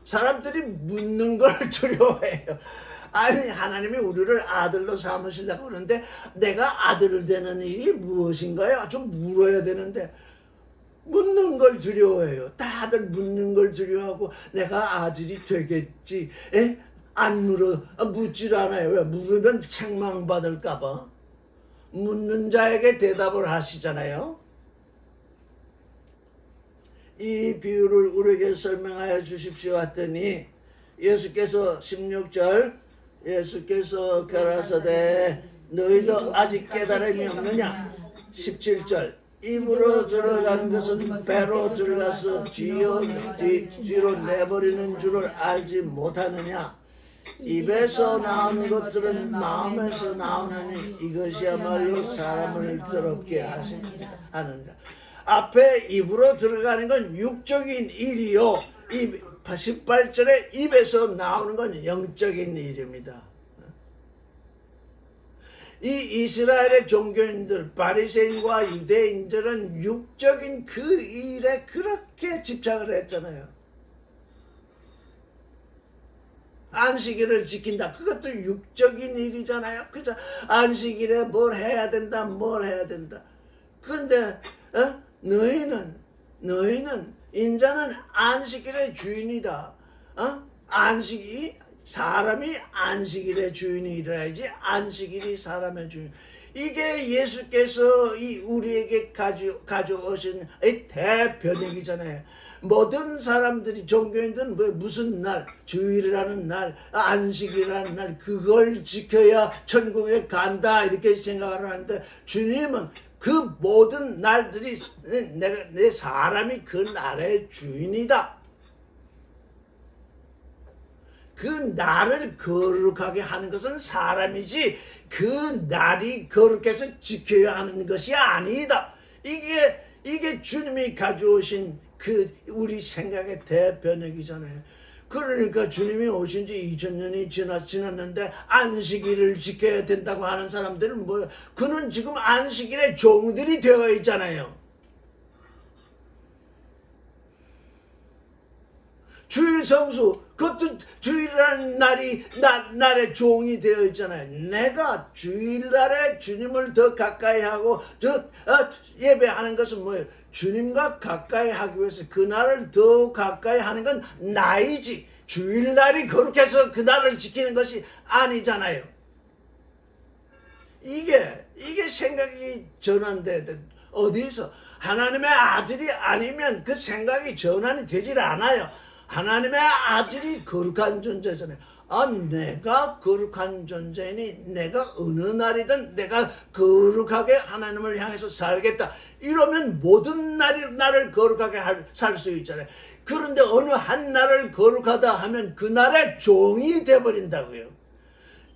사람들이 묻는 걸 두려워해요. 하나님이 우리를 아들로 삼으시려고 그러는데, 내가 아들 되는 일이 무엇인가요? 좀 물어야 되는데 묻는 걸 두려워해요. 다들 묻는 걸 두려워하고, 내가 아들이 되겠지. 안 묻질 않아요. 왜? 물으면 책망받을까 봐. 묻는 자에게 대답을 하시잖아요. 이 비유를 우리에게 설명하여 주십시오 했더니, 예수께서 16절, 예수께서 가라사대 너희도 아직 깨달음이 없느냐. 17절, 입으로 들어가는 것은 배로 들어가서 뒤로 내버리는 줄을 알지 못하느냐. 입에서 나오는 것들은 마음에서 나오느니 이것이야말로 사람을 더럽게 하느니라. 앞에 입으로 들어가는 건 육적인 일이요, 18절에 입에서 나오는 건 영적인 일입니다. 이 이스라엘의 종교인들, 바리새인과 유대인들은 육적인 그 일에 그렇게 집착을 했잖아요. 안식일을 지킨다. 그것도 육적인 일이잖아요. 그죠? 안식일에 뭘 해야 된다, 뭘 해야 된다. 근데 너희는 인자는 안식일의 주인이다. 사람이 안식일의 주인이라야지 안식일이 사람의 주인. 이게 예수께서 우리에게 가져오신 대변혁이잖아요. 모든 사람들이 종교인들은 무슨 날, 주일이라는 날, 안식이라는 날, 그걸 지켜야 천국에 간다 이렇게 생각을 하는데, 주님은 그 모든 날들이 내 사람이 그 날의 주인이다. 그 날을 거룩하게 하는 것은 사람이지 그 날이 거룩해서 지켜야 하는 것이 아니다. 이게 주님이 가져오신 우리 생각의 대변혁이잖아요. 그러니까 주님이 오신 지 2000년이 지났는데 안식일을 지켜야 된다고 하는 사람들은 뭐예요? 그는 지금 안식일의 종들이 되어 있잖아요. 주일 성수, 그것도 주일이라는 날의 종이 되어 있잖아요. 내가 주일날에 주님을 더 가까이 하고 예배하는 것은 뭐예요? 주님과 가까이 하기 위해서 그날을 더 가까이 하는 건 나이지, 주일날이 거룩해서 그날을 지키는 것이 아니잖아요. 이게 생각이 전환돼야 돼. 어디서? 하나님의 아들이 아니면 그 생각이 전환이 되질 않아요. 하나님의 아들이 거룩한 존재잖아요. 내가 거룩한 존재니 내가 어느 날이든 내가 거룩하게 하나님을 향해서 살겠다. 이러면 모든 날을 거룩하게 살 수 있잖아요. 그런데 어느 한 날을 거룩하다 하면 그 날의 종이 되어버린다고요.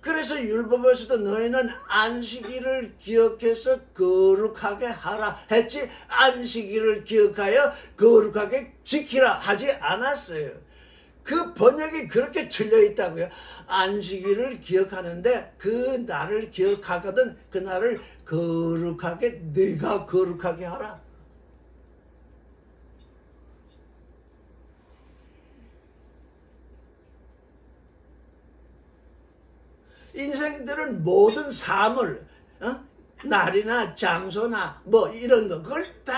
그래서 율법에서도 너희는 안식일을 기억해서 거룩하게 하라 했지, 안식일을 기억하여 거룩하게 지키라 하지 않았어요. 그 번역이 그렇게 틀려 있다고요. 안식일을 기억하는데 그 날을 기억하거든 그 날을 거룩하게, 내가 거룩하게 하라. 인생들은 모든 삶을 날이나 장소나 이런 거 그걸 딱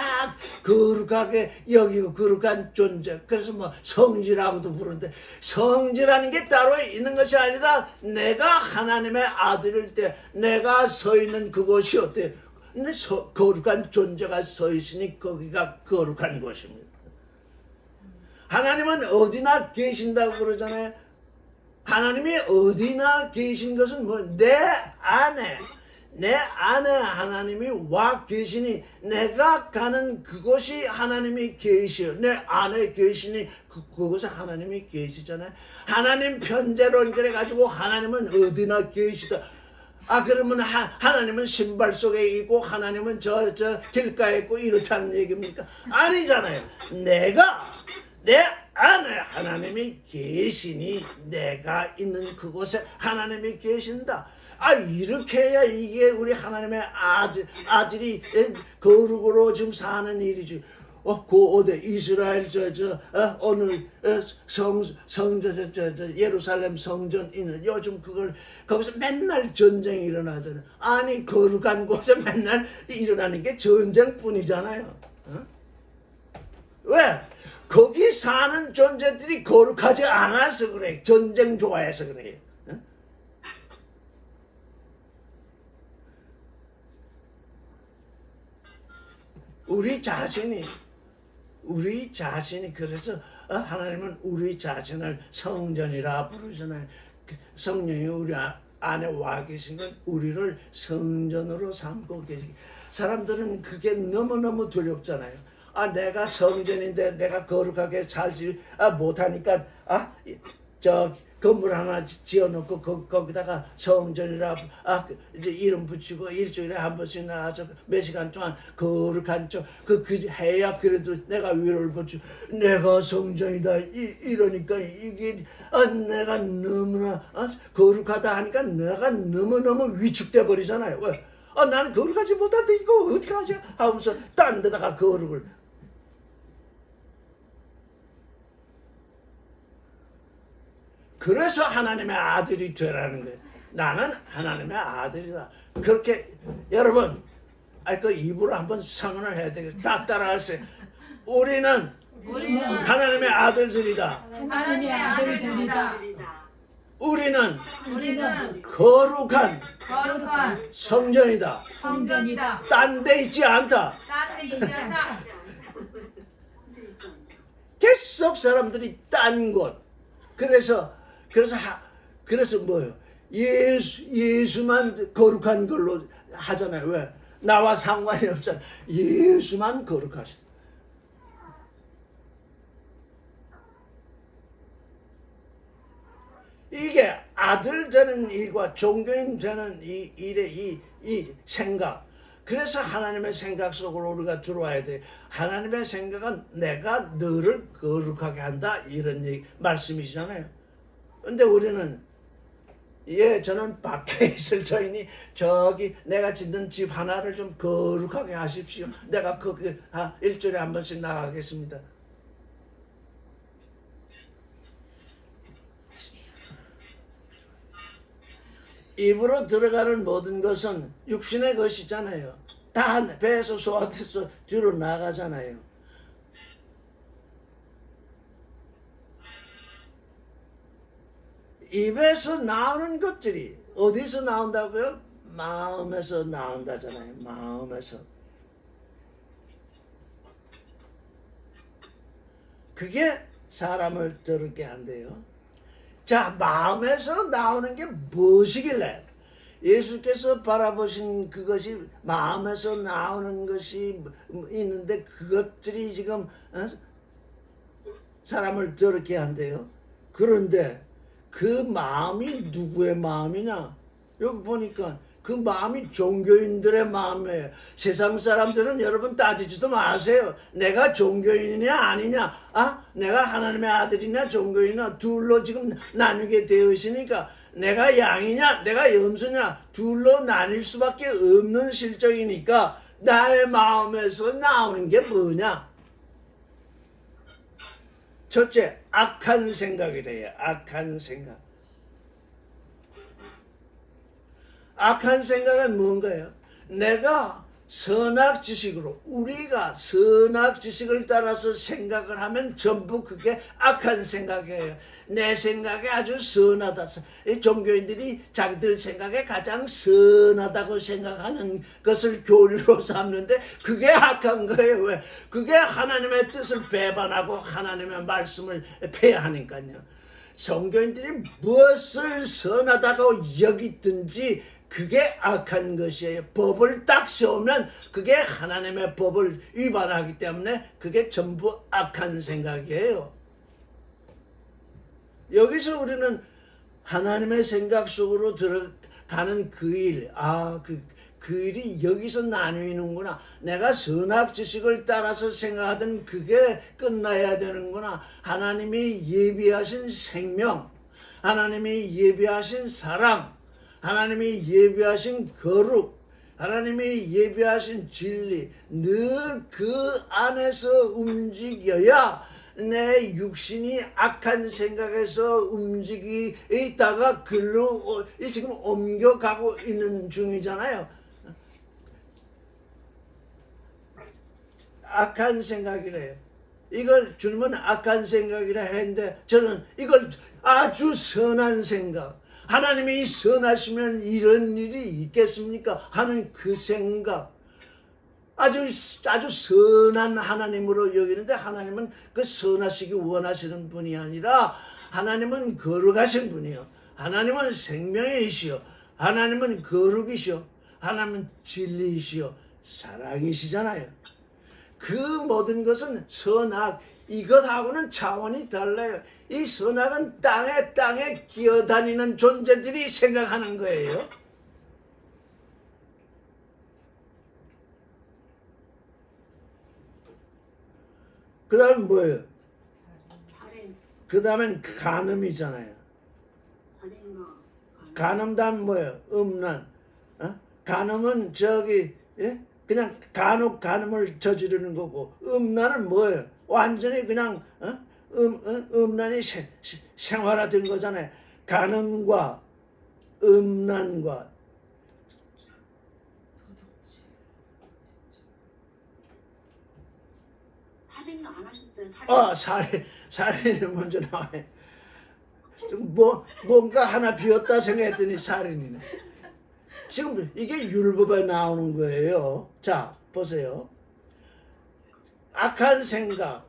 거룩하게 여기고 거룩한 존재. 그래서 성지라고도 부르는데, 성지라는 게 따로 있는 것이 아니라 내가 하나님의 아들일 때 내가 서 있는 그곳이 어때요? 거룩한 존재가 서 있으니 거기가 거룩한 곳입니다. 하나님은 어디나 계신다고 그러잖아요. 하나님이 어디나 계신 것은 내 안에 하나님이 와 계시니 내가 가는 그곳이 하나님이 계시요. 내 안에 계시니 그곳에 하나님이 계시잖아요. 하나님 편재론 그래가지고 하나님은 어디나 계시다. 그러면 하나님은 신발 속에 있고 하나님은 저 길가에 있고 이렇다는 얘기입니까? 아니잖아요. 내 안에 하나님이 계시니 내가 있는 그곳에 하나님이 계신다. 이렇게 해야 이게 우리 하나님의 아들이 거룩으로 지금 사는 일이지. 이스라엘 오늘 예루살렘 성전 있는 요즘 거기서 맨날 전쟁이 일어나잖아요. 거룩한 곳에 맨날 일어나는 게 전쟁뿐이잖아요. 왜? 거기 사는 존재들이 거룩하지 않아서 그래. 전쟁 좋아해서 그래. 우리 자신이 그래서 하나님은 우리 자신을 성전이라 부르잖아요. 성령이 우리 안에 와 계신 건 우리를 성전으로 삼고 계시기. 사람들은 그게 너무너무 두렵잖아요. 내가 성전인데 내가 거룩하게 살지 못하니까 건물 하나 지어놓고 거기다가 성전이라 이제 이름 붙이고 일주일에 한 번씩 나와서 몇 시간 동안 거룩한 그 해야 그래도 내가 위로를 받죠. 내가 성전이다 이러니까 이게 내가 너무나 거룩하다 하니까 내가 너무너무 위축돼 버리잖아요. 왜? 나는 거룩하지 못한데 이거 어떻게 하지? 하면서 딴 데다가 거룩을. 그래서 하나님의 아들이 되라는 거예요. 나는 하나님의 아들이다. 그렇게 여러분, 그 입으로 한번 선언을 해야 되겠어요. 다 따라하세요. 우리는 우리는 하나님의 아들들이다. 하나님의 아들들이다. 우리는 우리는 거룩한 거룩한 성전이다. 성전이다. 딴 데 있지 않다. 딴데 있지 않다. 계속 사람들이 딴 곳. 그래서 뭐예요? 예수만 거룩한 걸로 하잖아요. 왜? 나와 상관이 없잖아. 예수만 거룩하시다. 이게 아들 되는 일과 종교인 되는 이 일의 이 생각. 그래서 하나님의 생각 속으로 우리가 들어와야 돼. 하나님의 생각은 내가 너를 거룩하게 한다. 이런 말씀이시잖아요. 근데 우리는 저는 밖에 있을 터이니 저기 내가 짓는 집 하나를 좀 거룩하게 하십시오. 내가 거기 일주일에 한 번씩 나가겠습니다. 입으로 들어가는 모든 것은 육신의 것이잖아요. 다 배에서 소화돼서 뒤로 나가잖아요. 입에서 나오는 것들이 어디서 나온다고요? 마음에서 나온다잖아요. 마음에서. 그게 사람을 더럽게 한대요. 자, 마음에서 나오는 게 무엇이길래? 예수께서 바라보신 그것이 마음에서 나오는 것이 있는데 그것들이 지금 사람을 더럽게 한대요. 그런데 그 마음이 누구의 마음이냐? 여기 보니까 그 마음이 종교인들의 마음이에요. 세상 사람들은 여러분 따지지도 마세요. 내가 종교인이냐 아니냐? 내가 하나님의 아들이냐 종교인이냐 둘로 지금 나뉘게 되어 있으니까 내가 양이냐 내가 염소냐 둘로 나뉠 수밖에 없는 실정이니까 나의 마음에서 나오는 게 뭐냐? 첫째, 악한 생각이래요. 악한 생각. 악한 생각은 뭔가요? 내가 선악지식으로 우리가 선악지식을 따라서 생각을 하면 전부 그게 악한 생각이에요. 내 생각이 아주 선하다. 종교인들이 자기들 생각에 가장 선하다고 생각하는 것을 교리로 삼는데 그게 악한 거예요. 왜? 그게 하나님의 뜻을 배반하고 하나님의 말씀을 폐하니까요. 종교인들이 무엇을 선하다고 여기든지 그게 악한 것이에요. 법을 딱 세우면 그게 하나님의 법을 위반하기 때문에 그게 전부 악한 생각이에요. 여기서 우리는 하나님의 생각 속으로 들어가는 그 일, 그 일이 여기서 나뉘는구나. 내가 선악지식을 따라서 생각하던 그게 끝나야 되는구나. 하나님이 예비하신 생명, 하나님이 예비하신 사랑, 하나님이 예비하신 거룩, 하나님이 예비하신 진리, 늘 그 안에서 움직여야 내 육신이 악한 생각에서 움직이다가 글로 지금 옮겨가고 있는 중이잖아요. 악한 생각이래요. 이걸 주님은 악한 생각이라 했는데 저는 이걸 아주 선한 생각, 하나님이 선하시면 이런 일이 있겠습니까? 하는 그 생각, 아주 선한 하나님으로 여기는데 하나님은 그 선하시기 원하시는 분이 아니라 하나님은 거룩하신 분이요. 하나님은 생명이시요. 하나님은 거룩이시요. 하나님은 진리이시요. 사랑이시잖아요. 그 모든 것은 선악, 이것하고는 차원이 달라요. 이 선악은 땅에 기어다니는 존재들이 생각하는 거예요. 그 다음에 뭐예요? 그 다음엔 간음이잖아요. 간음 다음 뭐예요? 음란. 간음은 그냥 간혹 간음을 저지르는 거고, 음란은 뭐예요? 완전히 그냥 음란이 생활화된 거잖아요. 간음과 음란과 살인은 안 하셨어요? 살인이 먼저 나와요. 뭔가 하나 비었다 생각했더니 살인이네. 지금 이게 율법에 나오는 거예요. 자, 보세요. 악한 생각.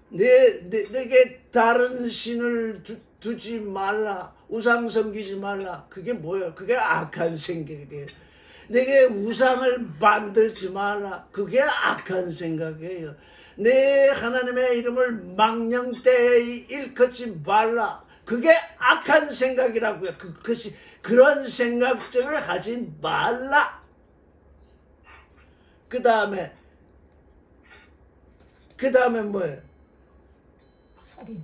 내게 다른 신을 두지 말라. 우상 섬기지 말라. 그게 뭐예요? 그게 악한 생각이에요. 내게 우상을 만들지 말라. 그게 악한 생각이에요. 내 하나님의 이름을 망령되이 일컫지 말라. 그게 악한 생각이라고요. 그런 생각들을 하지 말라. 그 다음에 뭐예요? 살인.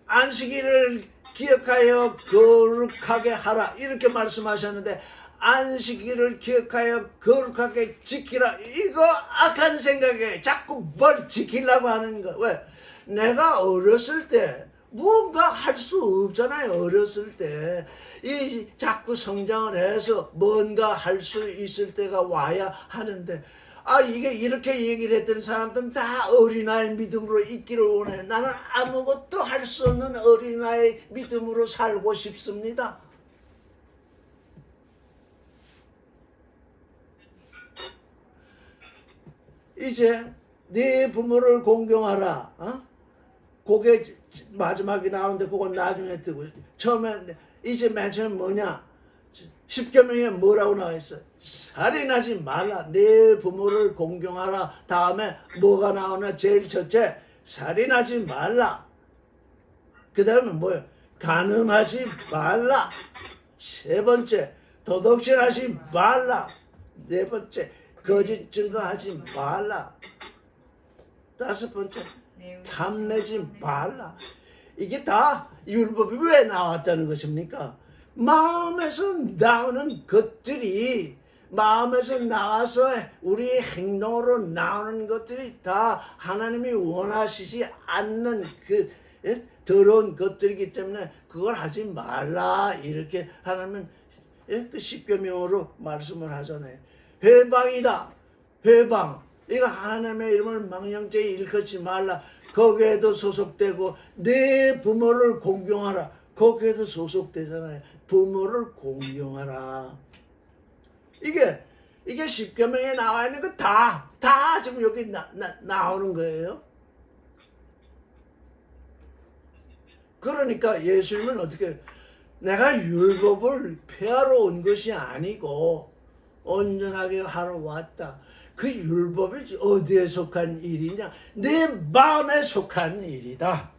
안식일을 기억하여 거룩하게 하라. 이렇게 말씀하셨는데 안식일을 기억하여 거룩하게 지키라. 이거 악한 생각에 자꾸 뭘 지키려고 하는 거. 왜? 내가 어렸을 때 뭔가 할 수 없잖아요. 어렸을 때 이 자꾸 성장을 해서 뭔가 할 수 있을 때가 와야 하는데 이게 이렇게 얘기를 했던 사람들은 다 어린아이 믿음으로 있기를 원해. 나는 아무것도 할 수 없는 어린아이 믿음으로 살고 싶습니다. 이제 네 부모를 공경하라. 그게 마지막에 나오는데 그건 나중에 뜨고 처음에 이제 맨 처음 뭐냐? 10계명에 뭐라고 나와 있어? 살인하지 말라. 내 부모를 공경하라. 다음에 뭐가 나오나? 제일 첫째 살인하지 말라. 그 다음에 뭐예요? 간음하지 말라. 세 번째 도둑질하지 말라. 네 번째 거짓 증거하지 말라. 다섯 번째 탐내지 말라. 이게 다 율법이 왜 나왔다는 것입니까? 마음에서 나오는 것들이 마음에서 나와서 우리의 행동으로 나오는 것들이 다 하나님이 원하시지 않는 그 더러운 것들이기 때문에 그걸 하지 말라. 이렇게 하나님은 그 십계명으로 말씀을 하잖아요. 회방이다. 회방. 이거 하나님의 이름을 망령되이 일컫지 말라. 거기에도 소속되고 내 부모를 공경하라. 거기에도 소속되잖아요. 부모를 공경하라. 이게 십계명에 나와 있는 거 다 지금 여기 나오는 거예요. 그러니까 예수님은 어떻게 내가 율법을 폐하러 온 것이 아니고 온전하게 하러 왔다. 그 율법이 어디에 속한 일이냐? 내 마음에 속한 일이다.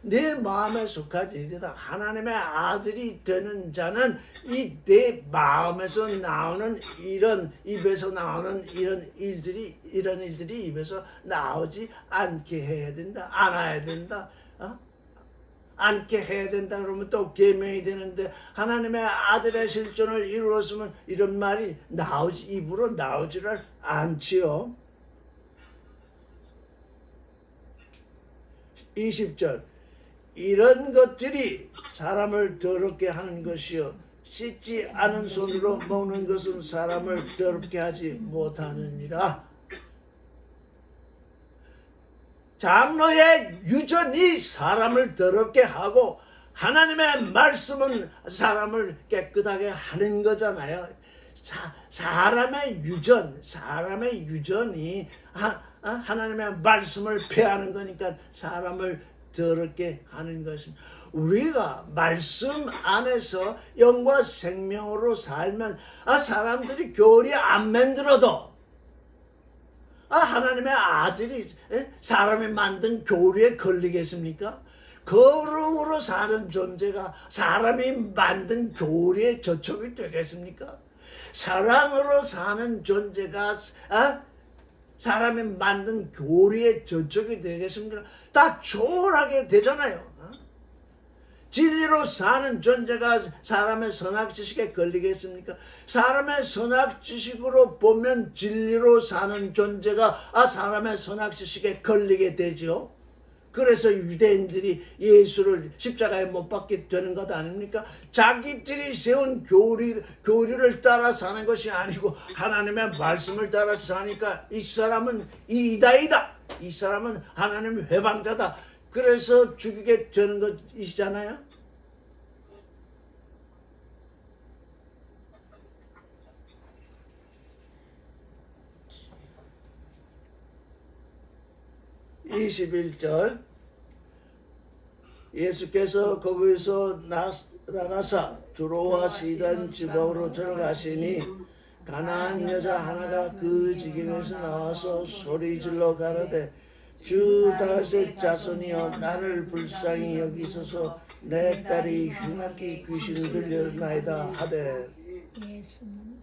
내 마음에 속한 일이다. 하나님의 아들이 되는 자는 이 내 마음에서 나오는 이런 입에서 나오는 이런 일들이 입에서 나오지 않게 해야 된다. 안아야 된다. 않게 해야 된다 그러면 또 계명이 되는데 하나님의 아들의 실존을 이루었으면 이런 말이 입으로 나오지를 않지요. 20절 이런 것들이 사람을 더럽게 하는 것이요 씻지 않은 손으로 먹는 것은 사람을 더럽게 하지 못하느니라. 장로의 유전이 사람을 더럽게 하고 하나님의 말씀은 사람을 깨끗하게 하는 거잖아요. 사람의 유전이 하나님의 말씀을 폐하는 거니까 사람을 더럽게 하는 것입니다. 우리가 말씀 안에서 영과 생명으로 살면 사람들이 교리 안 만들어도 하나님의 아들이 사람이 만든 교리에 걸리겠습니까? 거룩으로 사는 존재가 사람이 만든 교리에 저촉이 되겠습니까? 사랑으로 사는 존재가 사람이 만든 교리에 저촉이 되겠습니까? 다 초월하게 되잖아요. 진리로 사는 존재가 사람의 선악지식에 걸리겠습니까? 사람의 선악지식으로 보면 진리로 사는 존재가 사람의 선악지식에 걸리게 되죠. 그래서 유대인들이 예수를 십자가에 못 박게 되는 것 아닙니까? 자기들이 세운 교리를 따라 사는 것이 아니고 하나님의 말씀을 따라 사니까 이 사람은 이다이다. 이 사람은 하나님의 회방자다. 그래서 죽이게 되는 것이잖아요. (21절) 예수께서 거기서 나가사 두로와 시돈 지방으로 들어가시니 가나안 여자 하나가 그 지경에서 나와서 소리질러 가로되 주 다윗의 자손이여 나를 불쌍히 여기소서 내 딸이 흉악히 귀신을 들렸나이다 하되 예수는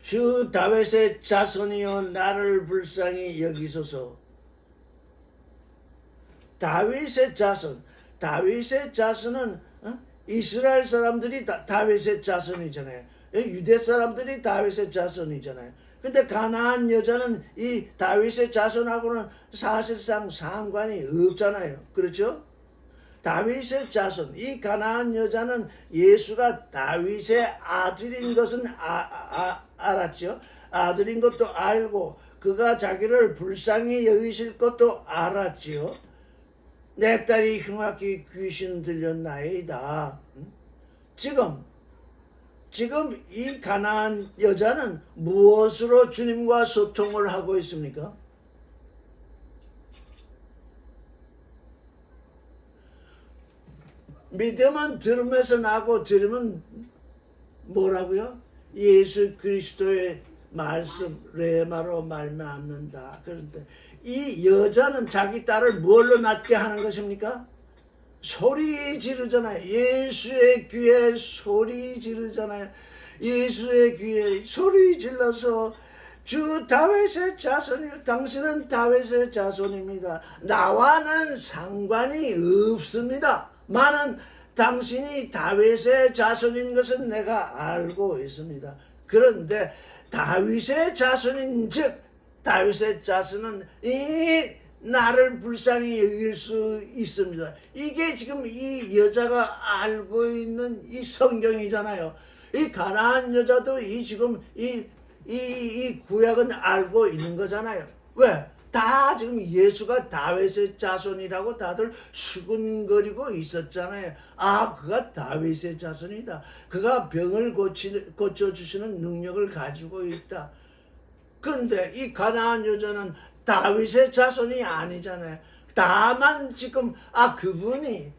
주 다윗의 자손이여 나를 불쌍히 여기소서. 다윗의 자손은 이스라엘 사람들이 다윗의 자손이잖아요. 유대 사람들이 다윗의 자손이잖아요. 근데 가나안 여자는 이 다윗의 자손하고는 사실상 상관이 없잖아요. 그렇죠? 다윗의 자손, 이 가나안 여자는 예수가 다윗의 아들인 것은 알았죠. 아들인 것도 알고 그가 자기를 불쌍히 여기실 것도 알았지요. 내 딸이 흉악히 귀신 들렸나이다. 지금 이 가나안 여자는 무엇으로 주님과 소통을 하고 있습니까? 믿음은 들음에서 나고 들음은 뭐라고요? 예수 그리스도의 말씀 레마로 말미암는다. 그런데 이 여자는 자기 딸을 뭘로 낳게 하는 것입니까? 소리 지르잖아요. 예수의 귀에 소리 지르잖아요. 예수의 귀에 소리 질러서 주 다윗의 자손이요. 당신은 다윗의 자손입니다. 나와는 상관이 없습니다. 많은 당신이 다윗의 자손인 것은 내가 알고 있습니다. 그런데 다윗의 자손인 즉 다윗의 자손은 이미 나를 불쌍히 여길 수 있습니다. 이게 지금 이 여자가 알고 있는 이 성경이잖아요. 이 가나안 여자도 지금 이 구약은 알고 있는 거잖아요. 왜? 다 지금 예수가 다윗의 자손이라고 다들 수군거리고 있었잖아요. 그가 다윗의 자손이다. 그가 병을 고쳐주시는 능력을 가지고 있다. 그런데 이 가나안 여자는 다윗의 자손이 아니잖아요. 다만 지금 그분이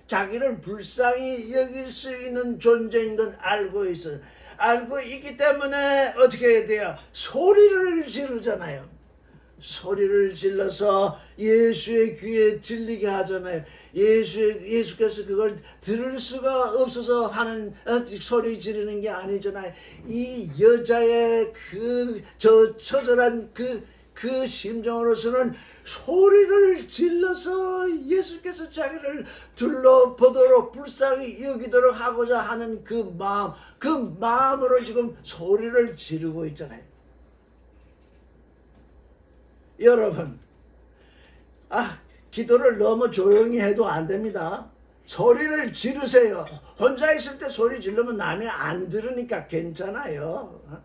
자기를 불쌍히 여길 수 있는 존재인 건 알고 있어요. 알고 있기 때문에 어떻게 해야 돼요? 소리를 지르잖아요. 소리를 질러서 예수의 귀에 들리게 하잖아요. 예수께서 그걸 들을 수가 없어서 하는 소리 지르는 게 아니잖아요. 이 여자의 처절한 그 심정으로서는 소리를 질러서 예수께서 자기를 둘러보도록 불쌍히 여기도록 하고자 하는 그 마음으로 지금 소리를 지르고 있잖아요. 여러분, 기도를 너무 조용히 해도 안 됩니다. 소리를 지르세요. 혼자 있을 때 소리 지르면 남이 안 들으니까 괜찮아요.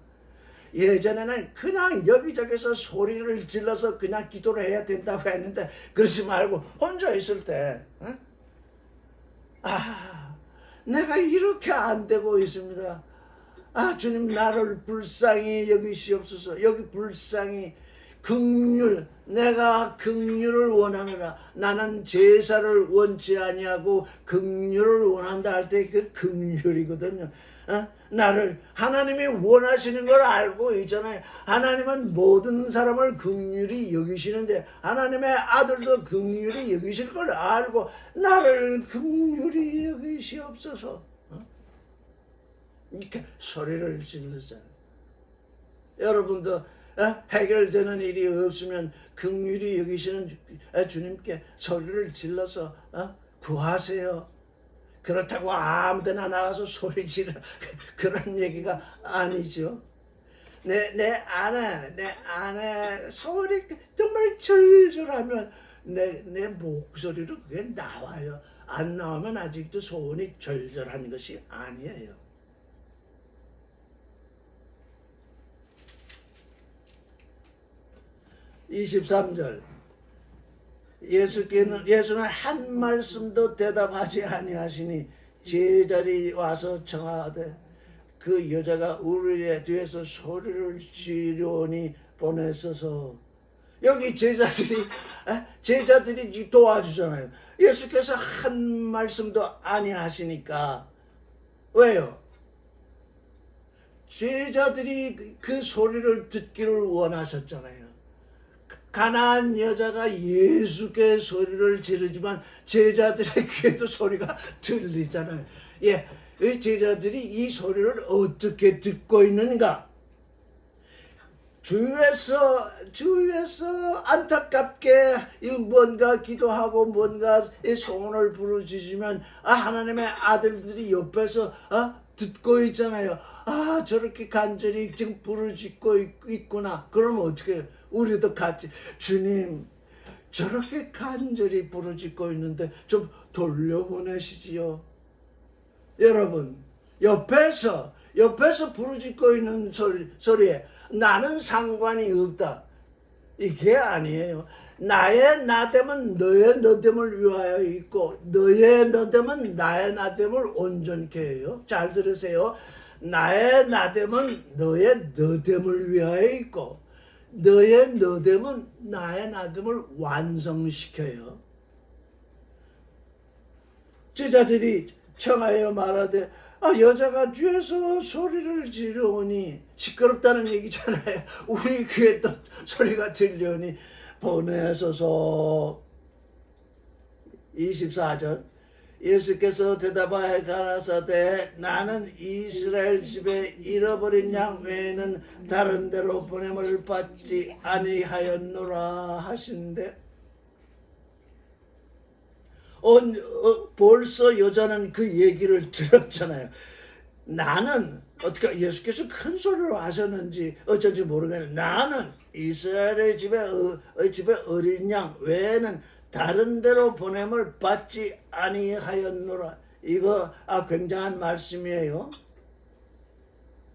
예전에는 그냥 여기저기서 소리를 질러서 그냥 기도를 해야 된다고 했는데 그러지 말고 혼자 있을 때 내가 이렇게 안 되고 있습니다. 주님 나를 불쌍히 여기시옵소서. 여기 불쌍히 긍휼, 내가 긍휼을 원하노라. 나는 제사를 원치 아니하고 긍휼을 원한다 할 때 그 긍휼이거든요. 나를 하나님이 원하시는 걸 알고 있잖아요. 하나님은 모든 사람을 긍휼히 여기시는데 하나님의 아들도 긍휼히 여기실 걸 알고 나를 긍휼히 여기시옵소서. 이렇게 소리를 질렀잖아요. 여러분도 해결되는 일이 없으면 긍휼히 여기시는 주님께 소리를 질러서 구하세요. 그렇다고 아무데나 나가서 소리 지르 그런 얘기가 아니죠. 내 안에 소리 정말 절절하면 내 목소리로 그게 나와요. 안 나오면 아직도 소원이 절절한 것이 아니에요. (23절) 예수는 한 말씀도 대답하지 아니하시니 제자들이 와서 청하되 그 여자가 우리의 뒤에서 소리를 지르니 보내소서. 여기 제자들이 도와주잖아요. 예수께서 한 말씀도 아니하시니까. 왜요? 제자들이 그 소리를 듣기를 원하셨잖아요. 가난한 여자가 예수께 소리를 지르지만 제자들의 귀에도 소리가 들리잖아요. 예, 이 제자들이 이 소리를 어떻게 듣고 있는가? 주위에서 안타깝게 뭔가 기도하고 뭔가 소원을 부르짖으면 하나님의 아들들이 옆에서 듣고 있잖아요. 저렇게 간절히 지금 부르짖고 있구나. 그러면 어떻게 해요? 우리도 같이 주님 저렇게 간절히 부르짖고 있는데 좀 돌려보내시지요. 여러분 옆에서 부르짖고 있는 소리에 나는 상관이 없다. 이게 아니에요. 나의 나됨은 너의 너됨을 위하여 있고 너의 너됨은 나의 나됨을 온전케 해요. 잘 들으세요. 나의 나됨은 너의 너됨을 위하여 있고 너의 너됨은 나의 나됨을 완성시켜요. 제자들이 청하여 말하되 여자가 뒤에서 소리를 지르오니 시끄럽다는 얘기잖아요. 우리 귀에 또 소리가 들려오니 보내소서. 24절 예수께서 대답하여 가라사대 나는 이스라엘 집에 잃어버린 양 외에는 다른 데로 보냄을 받지 아니하였노라 하시는데 벌써 여자는 그 얘기를 들었잖아요. 나는 어떻게 예수께서 큰 소리로 하셨는지 어쩐지 모르겠는데 나는 이스라엘의 집에 어린 양 외에는 다른 데로 보냄을 받지 아니하였노라. 이거 굉장한 말씀이에요.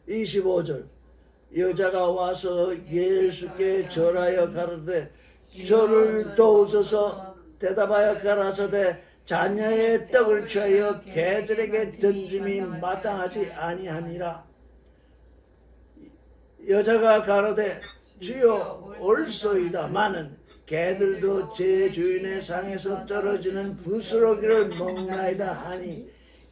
25절 여자가 와서 예수께 절하여 가로되 저를 도우소서. 대답하여 가라사대 자녀의 떡을 취하여 개들에게 던짐이 마땅하지 아니하니라. 여자가 가로되 주여 올소이다마는 개들도 제 주인의 상에서 떨어지는 부스러기를 먹나이다 하니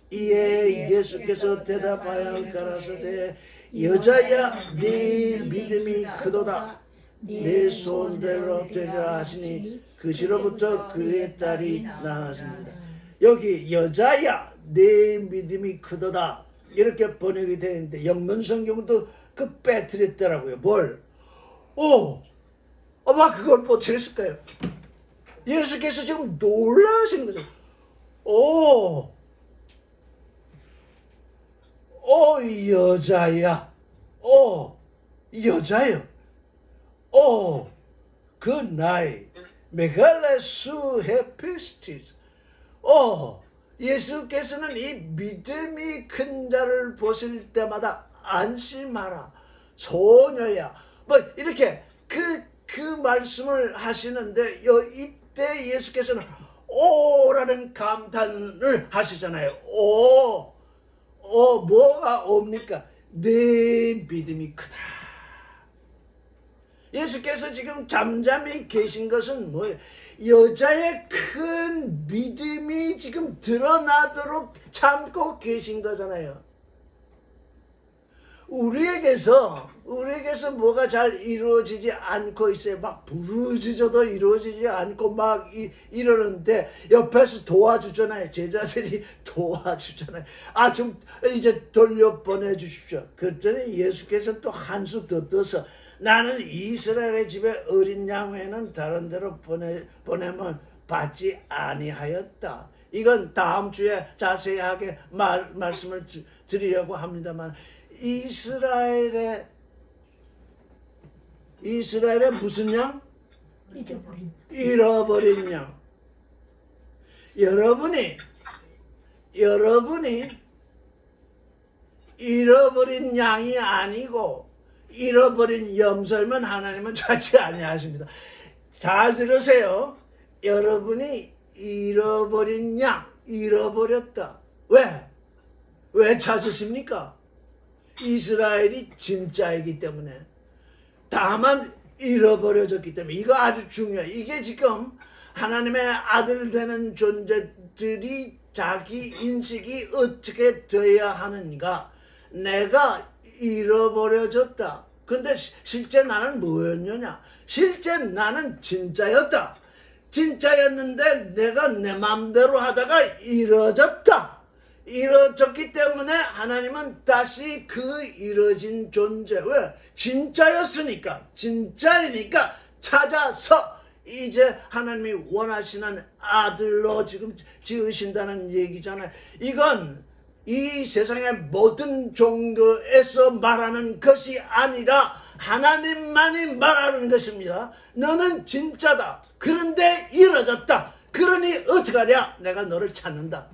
이에 예수께서 대답하여 가라사대 여자야 네 믿음이 크도다. 내 소원대로 되리라 하시니 그 시로부터 그의 딸이 나았습니다. 여기 여자야 내 믿음이 크도다 이렇게 번역이 되는데 영문 성경도 그 빼뜨렸더라고요. 뭘? 막 그걸 못 들었을까요? 예수께서 지금 놀라시는 거죠. 여자야. 여자요. 그 나이 메갈레수 헤피스티스. 예수께서는 이 믿음이 큰 자를 보실 때마다 안심하라 소녀야 뭐 이렇게 그 말씀을 하시는데 이때 예수께서는 오라는 감탄을 하시잖아요. 뭐가 옵니까? 내 믿음이 크다. 예수께서 지금 잠잠히 계신 것은 뭐예요? 여자의 큰 믿음이 지금 드러나도록 참고 계신 거잖아요. 우리에게서 뭐가 잘 이루어지지 않고 있어요. 막 부르짖어도 이루어지지 않고 막 이러는데 옆에서 도와주잖아요. 제자들이 도와주잖아요. 좀 이제 돌려보내 주십시오. 그랬더니 예수께서 또 한 수 더 떠서 나는 이스라엘의 집에 어린 양 외에는 다른 데로 보냄을 받지 아니하였다. 이건 다음 주에 자세하게 말씀을 드리려고 합니다만 이스라엘의 무슨 양? 잊어버린. 잃어버린 양. 여러분이 잃어버린 양이 아니고 잃어버린 염소면 하나님은 찾지 아니하십니다. 잘 들으세요. 여러분이 잃어버린 양, 잃어버렸다. 왜 찾으십니까? 이스라엘이 진짜이기 때문에. 다만 잃어버려졌기 때문에. 이거 아주 중요해요. 이게 지금 하나님의 아들 되는 존재들이 자기 인식이 어떻게 되어야 하는가. 내가 잃어버려졌다. 근데 실제 나는 뭐였느냐? 실제 나는 진짜였다. 진짜였는데 내가 내 마음대로 하다가 이루어졌다. 이루어졌기 때문에 하나님은 다시 그 이루어진 존재, 왜? 진짜였으니까, 진짜이니까 찾아서 이제 하나님이 원하시는 아들로 지금 지으신다는 얘기잖아요. 이건 이 세상의 모든 종교에서 말하는 것이 아니라 하나님만이 말하는 것입니다. 너는 진짜다. 그런데 이루어졌다. 그러니 어떡하냐? 내가 너를 찾는다.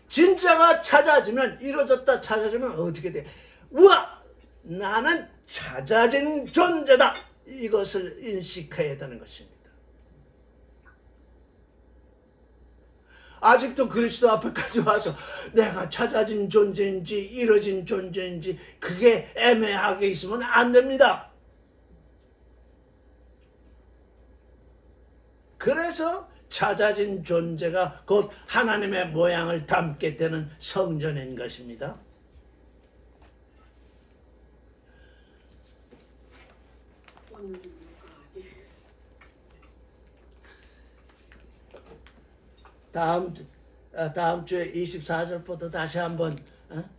진짜가 찾아지면, 이루어졌다 찾아지면 어떻게 돼? 우와! 나는 찾아진 존재다. 이것을 인식해야 되는 것입니다. 아직도 그리스도 앞에까지 와서 내가 찾아진 존재인지 이루어진 존재인지 그게 애매하게 있으면 안 됩니다. 그래서 찾아진 존재가 곧 하나님의 모양을 담게 되는 성전인 것입니다. 오늘은 뭐까지? 다음 주에 24절부터 다시 한번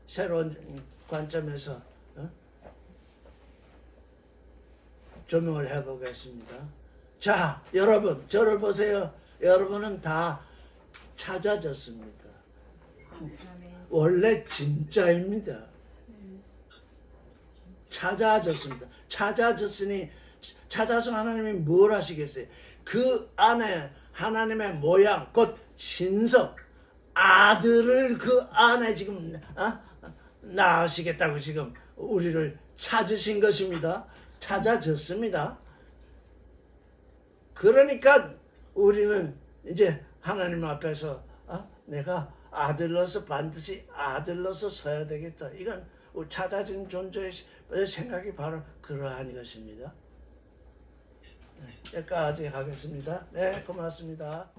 새로운 관점에서 조명을 해보겠습니다. 자, 여러분, 저를 보세요. 여러분은 다 찾아졌습니다. 원래 진짜입니다. 찾아졌습니다. 찾아졌으니 찾아서 하나님이 뭘 하시겠어요? 그 안에 하나님의 모양, 곧 신성, 아들을 그 안에 지금 낳으시겠다고 지금 우리를 찾으신 것입니다. 찾아졌습니다. 그러니까 우리는 이제 하나님 앞에서 내가 아들로서 반드시 아들로서 서야 되겠다. 이건 찾아진 존재의 생각이 바로 그러한 것입니다. 여기까지 하겠습니다. 네, 고맙습니다.